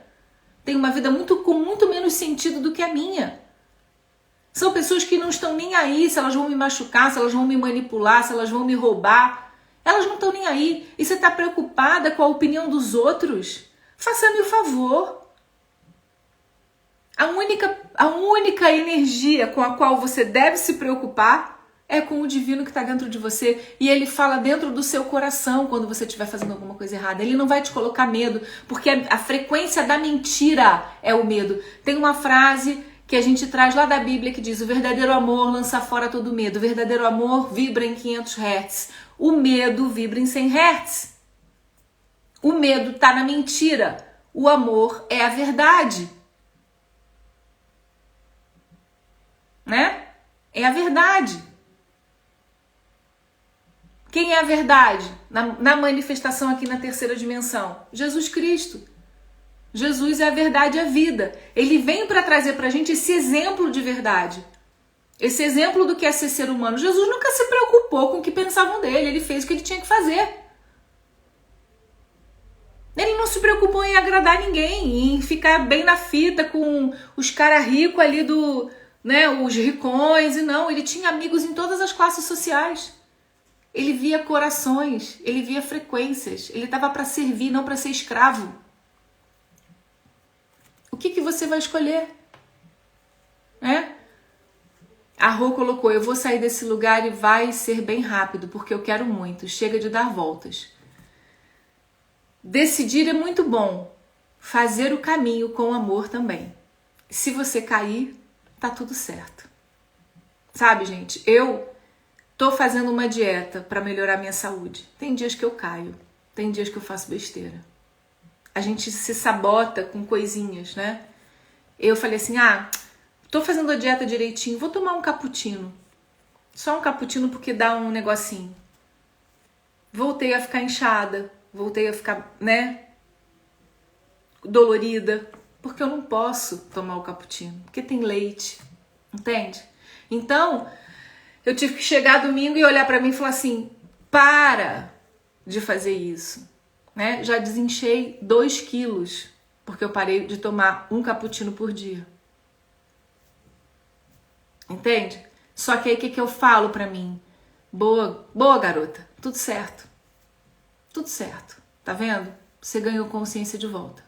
Tem uma vida com muito menos sentido do que a minha. São pessoas que não estão nem aí se elas vão me machucar, se elas vão me manipular, se elas vão me roubar. Elas não estão nem aí. E você está preocupada com a opinião dos outros? Faça-me o favor. A única energia com a qual você deve se preocupar é com o divino que está dentro de você. E ele fala dentro do seu coração quando você estiver fazendo alguma coisa errada. Ele não vai te colocar medo, porque a frequência da mentira é o medo. Tem uma frase que a gente traz lá da Bíblia que diz: o verdadeiro amor lança fora todo medo. O verdadeiro amor vibra em 500 Hz. O medo vibra em 100 Hz. O medo está na mentira. O amor é a verdade. Né? É a verdade. Quem é a verdade? Na manifestação aqui na 3ª dimensão. Jesus Cristo. Jesus é a verdade e a vida. Ele vem para trazer para a gente esse exemplo de verdade. Esse exemplo do que é ser humano. Jesus nunca se preocupou com o que pensavam dele. Ele fez o que ele tinha que fazer. Ele não se preocupou em agradar ninguém, em ficar bem na fita com os caras ricos ali os ricões, e não. Ele tinha amigos em todas as classes sociais. Ele via corações, ele via frequências. Ele estava para servir, não para ser escravo. O que que você vai escolher? Né? A Rô colocou, eu vou sair desse lugar e vai ser bem rápido, porque eu quero muito. Chega de dar voltas. Decidir é muito bom. Fazer o caminho com amor também. Se você cair, tá tudo certo. Sabe, gente? Eu tô fazendo uma dieta para melhorar minha saúde. Tem dias que eu caio. Tem dias que eu faço besteira. A gente se sabota com coisinhas, né? Eu falei assim, tô fazendo a dieta direitinho, vou tomar um cappuccino. Só um cappuccino porque dá um negocinho. Voltei a ficar inchada, voltei a ficar, né, dolorida, porque eu não posso tomar o cappuccino, porque tem leite, entende? Então, eu tive que chegar domingo e olhar pra mim e falar assim, para de fazer isso, né? Já desinchei 2 quilos, porque eu parei de tomar um cappuccino por dia. Entende? Só que aí o que eu falo pra mim? Boa garota, tudo certo. Tudo certo. Tá vendo? Você ganhou consciência de volta.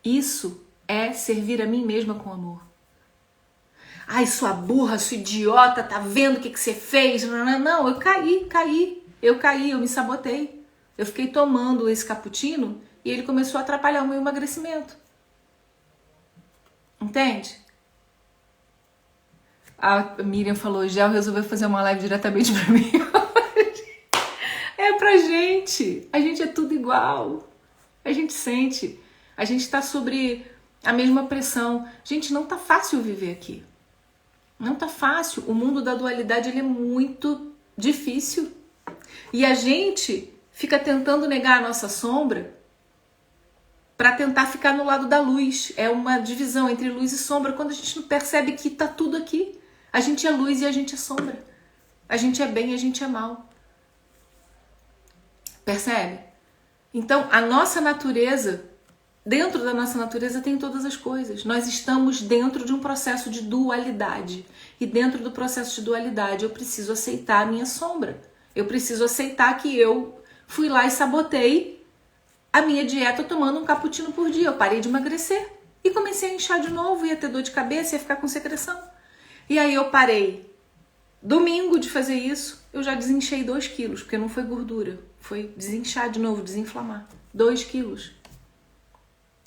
Isso é servir a mim mesma com amor. Ai, sua burra, sua idiota, tá vendo o que você fez? Não, eu caí, eu me sabotei. Eu fiquei tomando esse cappuccino e ele começou a atrapalhar o meu emagrecimento. Entende? A Miriam falou, Gel resolveu fazer uma live diretamente pra mim. É pra gente. A gente é tudo igual. A gente sente. A gente tá sobre a mesma pressão. Gente, não tá fácil viver aqui. Não tá fácil. O mundo da dualidade ele é muito difícil. E a gente fica tentando negar a nossa sombra para tentar ficar no lado da luz. É uma divisão entre luz e sombra quando a gente não percebe que tá tudo aqui. A gente é luz e a gente é sombra. A gente é bem e a gente é mal. Percebe? Então, a nossa natureza, dentro da nossa natureza tem todas as coisas. Nós estamos dentro de um processo de dualidade. E dentro do processo de dualidade eu preciso aceitar a minha sombra. Eu preciso aceitar que eu fui lá e sabotei a minha dieta tomando um cappuccino por dia. Eu parei de emagrecer e comecei a inchar de novo, ia ter dor de cabeça, ia ficar com secreção. E aí eu parei domingo de fazer isso, eu já desinchei 2 quilos, porque não foi gordura, foi desinchar de novo, desinflamar. 2 quilos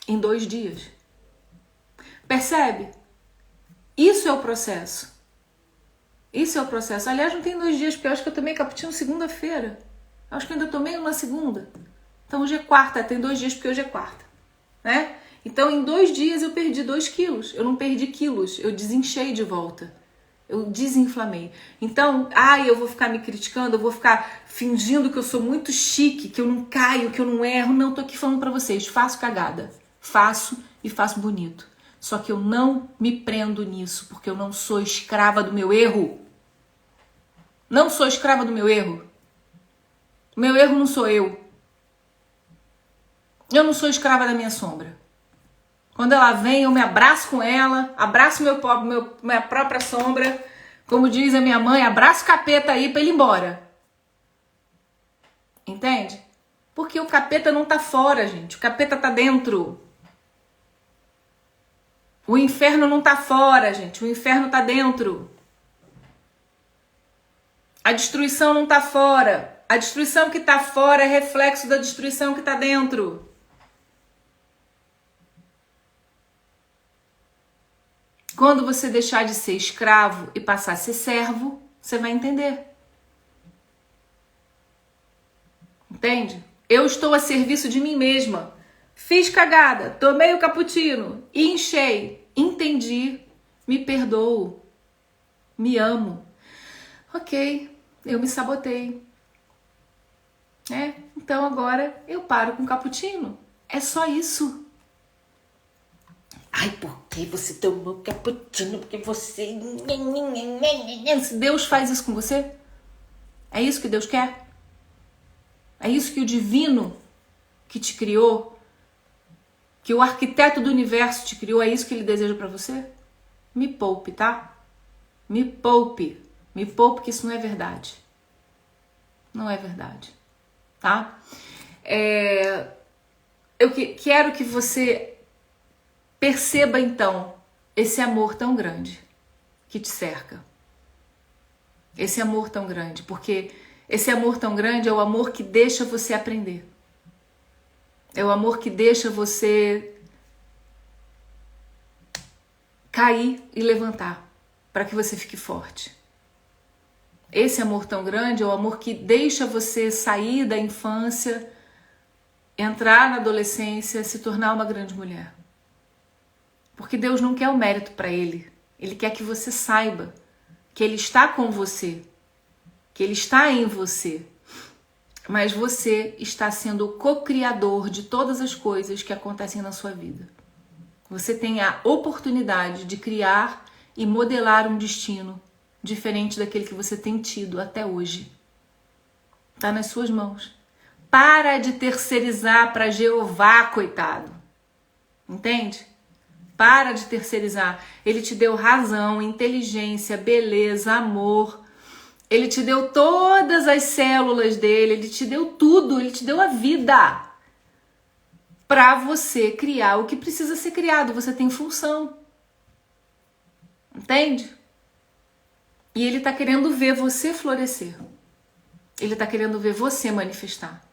em 2 dias. Percebe? Isso é o processo. Isso é o processo. Aliás, não tem 2 dias, porque eu acho que eu tomei cappuccino segunda-feira. Acho que eu ainda tomei uma segunda. Então hoje é quarta, tem 2 dias porque hoje é quarta, né? Então em 2 dias eu perdi 2 quilos. Eu não perdi quilos, eu desinchei de volta. Eu desinflamei. Então, eu vou ficar me criticando, eu vou ficar fingindo que eu sou muito chique, que eu não caio, que eu não erro. Não, tô aqui falando pra vocês, faço cagada. Faço e faço bonito. Só que eu não me prendo nisso, porque eu não sou escrava do meu erro. Não sou escrava do meu erro. O meu erro não sou eu. Eu não sou escrava da minha sombra. Quando ela vem, eu me abraço com ela, abraço minha própria sombra. Como diz a minha mãe, abraço o capeta aí pra ele ir embora. Entende? Porque o capeta não tá fora, gente. O capeta tá dentro. O inferno não tá fora, gente. O inferno tá dentro. A destruição não tá fora. A destruição que tá fora é reflexo da destruição que tá dentro. Quando você deixar de ser escravo e passar a ser servo, você vai entender. Entende? Eu estou a serviço de mim mesma. Fiz cagada, tomei o cappuccino, enchei, entendi, me perdoo, me amo. Ok, eu me sabotei. Então agora eu paro com o cappuccino. É só isso. Ai, por que você tomou cappuccino? Porque você... Se Deus faz isso com você, é isso que Deus quer? É isso que o divino que te criou, que o arquiteto do universo te criou, é isso que ele deseja pra você? Me poupe, tá? Me poupe. Me poupe, que isso não é verdade. Não é verdade, tá? Eu quero que você Perceba então esse amor tão grande que te cerca. Esse amor tão grande, porque esse amor tão grande é o amor que deixa você aprender. É o amor que deixa você cair e levantar, para que você fique forte. Esse amor tão grande é o amor que deixa você sair da infância, entrar na adolescência, se tornar uma grande mulher. Porque Deus não quer o mérito para Ele. Ele quer que você saiba que Ele está com você, que Ele está em você. Mas você está sendo o co-criador de todas as coisas que acontecem na sua vida. Você tem a oportunidade de criar e modelar um destino diferente daquele que você tem tido até hoje. Está nas suas mãos. Para de terceirizar para Jeová, coitado. Entende? Para de terceirizar. Ele te deu razão, inteligência, beleza, amor. Ele te deu todas as células dele, ele te deu tudo, ele te deu a vida. Para você criar o que precisa ser criado, você tem função. Entende? E ele está querendo ver você florescer. Ele está querendo ver você manifestar.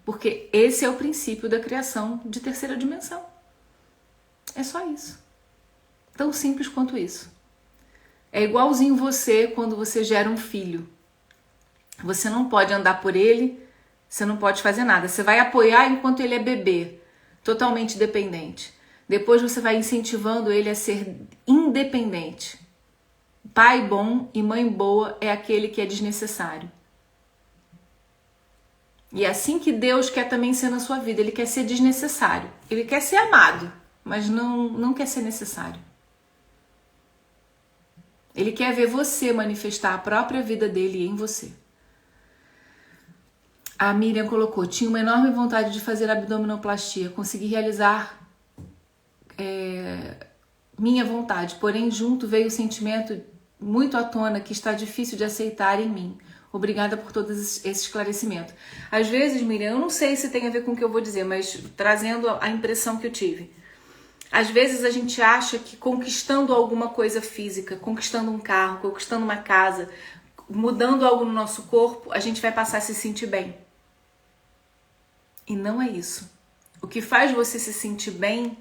Porque esse é o princípio da criação de terceira dimensão. É só isso. Tão simples quanto isso. É igualzinho você quando você gera um filho. Você não pode andar por ele, você não pode fazer nada. Você vai apoiar enquanto ele é bebê, totalmente dependente. Depois você vai incentivando ele a ser independente. Pai bom e mãe boa é aquele que é desnecessário. E é assim que Deus quer também ser na sua vida. Ele quer ser desnecessário. Ele quer ser amado, mas não quer ser necessário. Ele quer ver você manifestar a própria vida dele em você. A Miriam colocou: tinha uma enorme vontade de fazer abdominoplastia. Consegui realizar minha vontade. Porém, junto veio o sentimento muito à tona que está difícil de aceitar em mim. Obrigada por todo esse esclarecimento. Às vezes, Miriam, eu não sei se tem a ver com o que eu vou dizer, mas trazendo a impressão que eu tive. Às vezes a gente acha que conquistando alguma coisa física, conquistando um carro, conquistando uma casa, mudando algo no nosso corpo, a gente vai passar a se sentir bem. E não é isso. O que faz você se sentir bem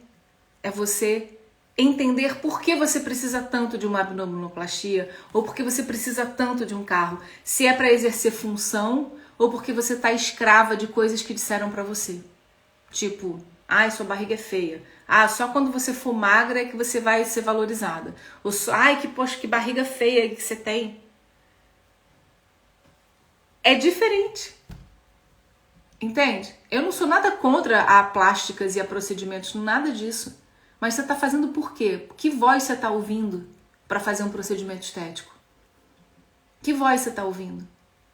é você entender por que você precisa tanto de uma abdominoplastia ou por que você precisa tanto de um carro. Se é para exercer função ou porque você está escrava de coisas que disseram para você. Tipo, ai, sua barriga é feia. Ah, só quando você for magra é que você vai ser valorizada. Ou só, ai, poxa, que barriga feia que você tem. É diferente. Entende? Eu não sou nada contra a plásticas e a procedimentos, nada disso. Mas você está fazendo por quê? Que voz você está ouvindo para fazer um procedimento estético? Que voz você está ouvindo?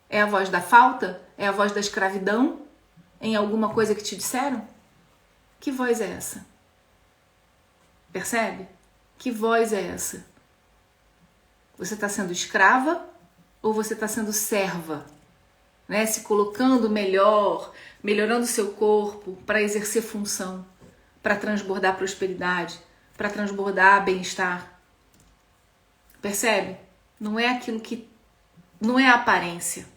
É a voz da falta? É a voz da escravidão? Em alguma coisa que te disseram? Que voz é essa? Percebe? Que voz é essa? Você está sendo escrava ou você está sendo serva? Né? Se colocando melhor, melhorando seu corpo para exercer função, para transbordar prosperidade, para transbordar bem-estar. Percebe? Não é aquilo que... não é a aparência.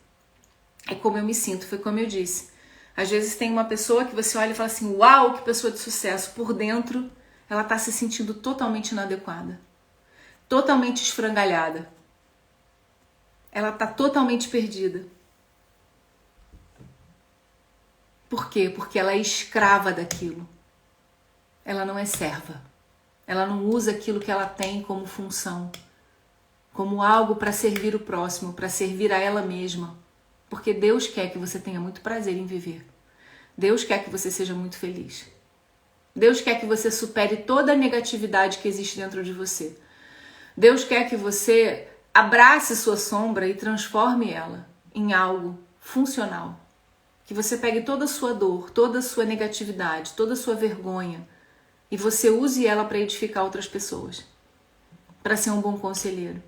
É como eu me sinto, foi como eu disse. Às vezes tem uma pessoa que você olha e fala assim, uau, que pessoa de sucesso. Por dentro, ela está se sentindo totalmente inadequada. Totalmente esfrangalhada. Ela está totalmente perdida. Por quê? Porque ela é escrava daquilo. Ela não é serva. Ela não usa aquilo que ela tem como função, como algo para servir o próximo, para servir a ela mesma. Porque Deus quer que você tenha muito prazer em viver. Deus quer que você seja muito feliz. Deus quer que você supere toda a negatividade que existe dentro de você. Deus quer que você abrace sua sombra e transforme ela em algo funcional. Que você pegue toda a sua dor, toda a sua negatividade, toda a sua vergonha e você use ela para edificar outras pessoas. Para ser um bom conselheiro.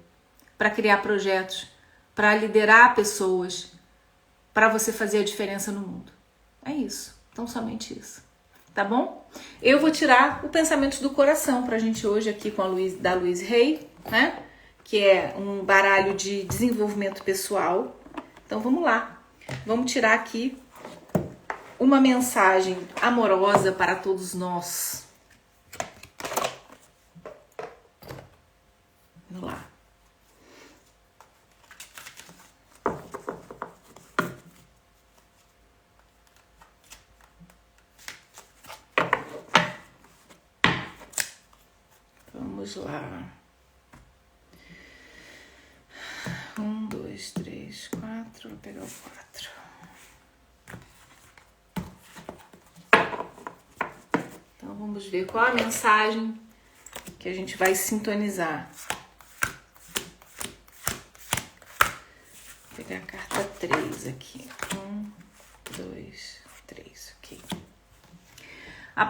Para criar projetos. Para liderar pessoas. Para você fazer a diferença no mundo. É isso. Então somente isso. tá bom? Eu vou tirar o Pensamentos do Coração pra gente hoje aqui com a da Louise Hay, né? Que é um baralho de desenvolvimento pessoal. Então vamos lá. Vamos tirar aqui uma mensagem amorosa para todos nós. Vamos lá. Vamos lá. 1, 2, 3, 4. Vou pegar o 4. Então vamos ver qual a mensagem que a gente vai sintonizar. Vou pegar a carta 3 aqui. 1, 2, 3, ok. A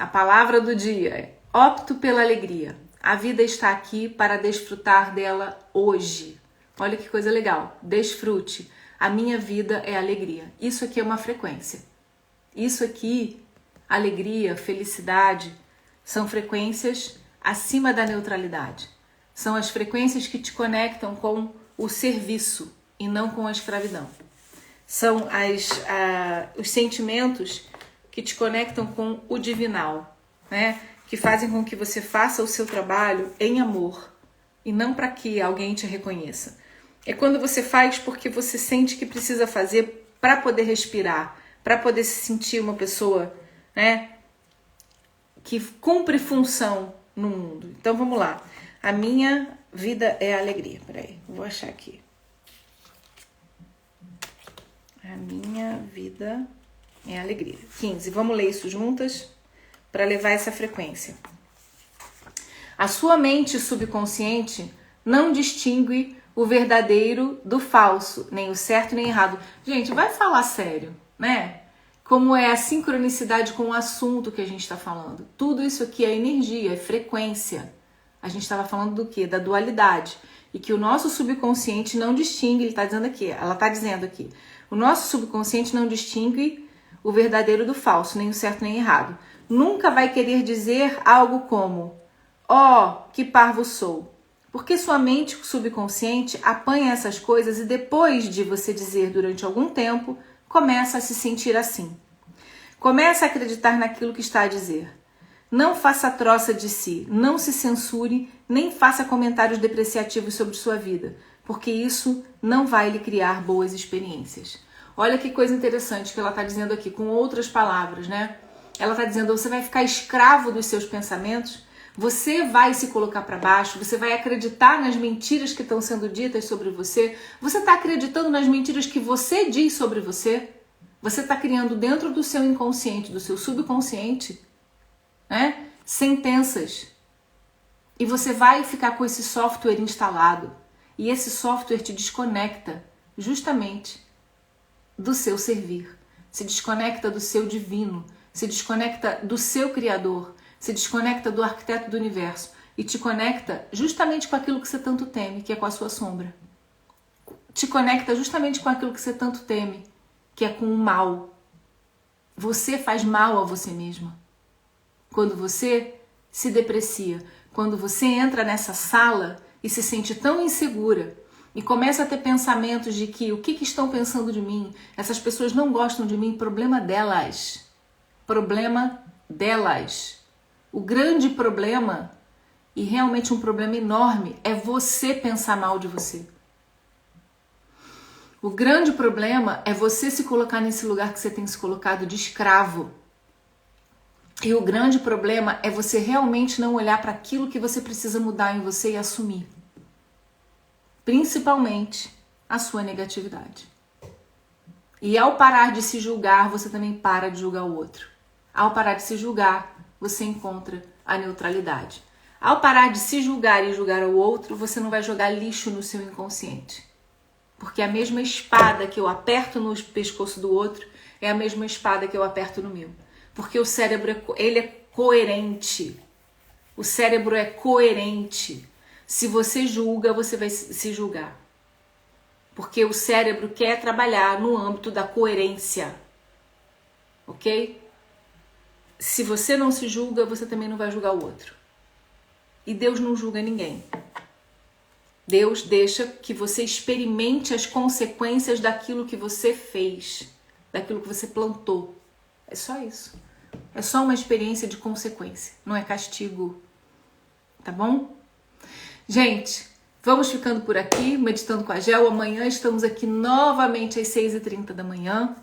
palavra do dia é: opto pela alegria. A vida está aqui para desfrutar dela hoje. Olha que coisa legal. Desfrute. A minha vida é alegria. Isso aqui é uma frequência. Isso aqui, alegria, felicidade, são frequências acima da neutralidade. São as frequências que te conectam com o serviço e não com a escravidão. São os sentimentos que te conectam com o divinal, né? Que fazem com que você faça o seu trabalho em amor e não para que alguém te reconheça. É quando você faz porque você sente que precisa fazer para poder respirar, para poder se sentir uma pessoa, né, que cumpre função no mundo. Então vamos lá. A minha vida é alegria. Peraí, vou achar aqui. A minha vida é alegria. 15. Vamos ler isso juntas para levar essa frequência. A sua mente subconsciente não distingue o verdadeiro do falso, nem o certo nem o errado. Gente, vai falar sério, né? Como é a sincronicidade com o assunto que a gente está falando. Tudo isso aqui é energia, é frequência. A gente estava falando do quê? Da dualidade. E que o nosso subconsciente não distingue, ela está dizendo aqui, o nosso subconsciente não distingue o verdadeiro do falso, nem o certo nem o errado. Nunca vai querer dizer algo como: ó, que parvo sou. Porque sua mente subconsciente apanha essas coisas e depois de você dizer durante algum tempo, começa a se sentir assim. Começa a acreditar naquilo que está a dizer. Não faça troça de si, não se censure, nem faça comentários depreciativos sobre sua vida, porque isso não vai lhe criar boas experiências. Olha que coisa interessante que ela está dizendo aqui, com outras palavras, né? Ela está dizendo: você vai ficar escravo dos seus pensamentos, você vai se colocar para baixo, você vai acreditar nas mentiras que estão sendo ditas sobre você, você está acreditando nas mentiras que você diz sobre você, você está criando dentro do seu inconsciente, do seu subconsciente, né, sentenças. E você vai ficar com esse software instalado. E esse software te desconecta justamente do seu servir. Se desconecta do seu divino. Se desconecta do seu criador. Se desconecta do arquiteto do universo. E te conecta justamente com aquilo que você tanto teme, que é com a sua sombra. Te conecta justamente com aquilo que você tanto teme, que é com o mal. Você faz mal a você mesma. Quando você se deprecia, quando você entra nessa sala e se sente tão insegura e começa a ter pensamentos de que o que estão pensando de mim, essas pessoas não gostam de mim, problema delas. Problema delas. O grande problema, e realmente um problema enorme, é você pensar mal de você. O grande problema é você se colocar nesse lugar que você tem se colocado de escravo. E o grande problema é você realmente não olhar para aquilo que você precisa mudar em você e assumir. Principalmente a sua negatividade. E ao parar de se julgar, você também para de julgar o outro. Ao parar de se julgar, você encontra a neutralidade. Ao parar de se julgar e julgar o outro, você não vai jogar lixo no seu inconsciente. Porque a mesma espada que eu aperto no pescoço do outro é a mesma espada que eu aperto no meu. Porque o cérebro ele é coerente. O cérebro é coerente. Se você julga, você vai se julgar. Porque o cérebro quer trabalhar no âmbito da coerência. Ok? se você não se julga, você também não vai julgar o outro. E Deus não julga ninguém. Deus deixa que você experimente as consequências daquilo que você fez, daquilo que você plantou. É só isso. É só uma experiência de consequência, não é castigo. Tá bom? Gente, vamos ficando por aqui, meditando com a Gel. Amanhã estamos aqui novamente às 6h30 da manhã.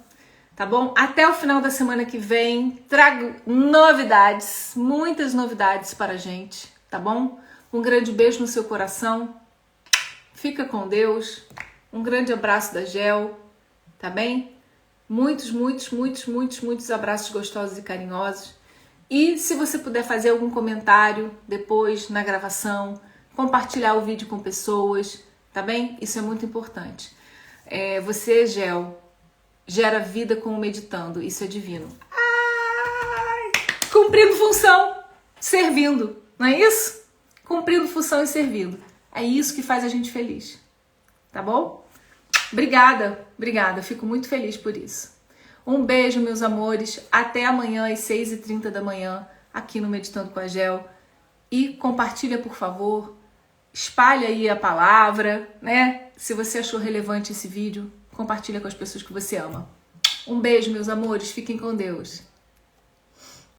Tá bom? Até o final da semana que vem, trago novidades, muitas novidades para a gente, tá bom? Um grande beijo no seu coração. Fica com Deus. Um grande abraço da Gel, tá bem? Muitos abraços gostosos e carinhosos. E se você puder fazer algum comentário depois na gravação, compartilhar o vídeo com pessoas, tá bem? Isso é muito importante. Você, Gel, gera vida com o meditando. Isso é divino. Ai, cumprindo função, servindo. Não é isso? Cumprindo função e servindo. É isso que faz a gente feliz. Tá bom? Obrigada. Fico muito feliz por isso. Um beijo, meus amores. Até amanhã às 6h30 da manhã, aqui no Meditando com a Gel. E compartilha, por favor. Espalha aí a palavra, né? Se você achou relevante esse vídeo, compartilha com as pessoas que você ama. Um beijo, meus amores. Fiquem com Deus.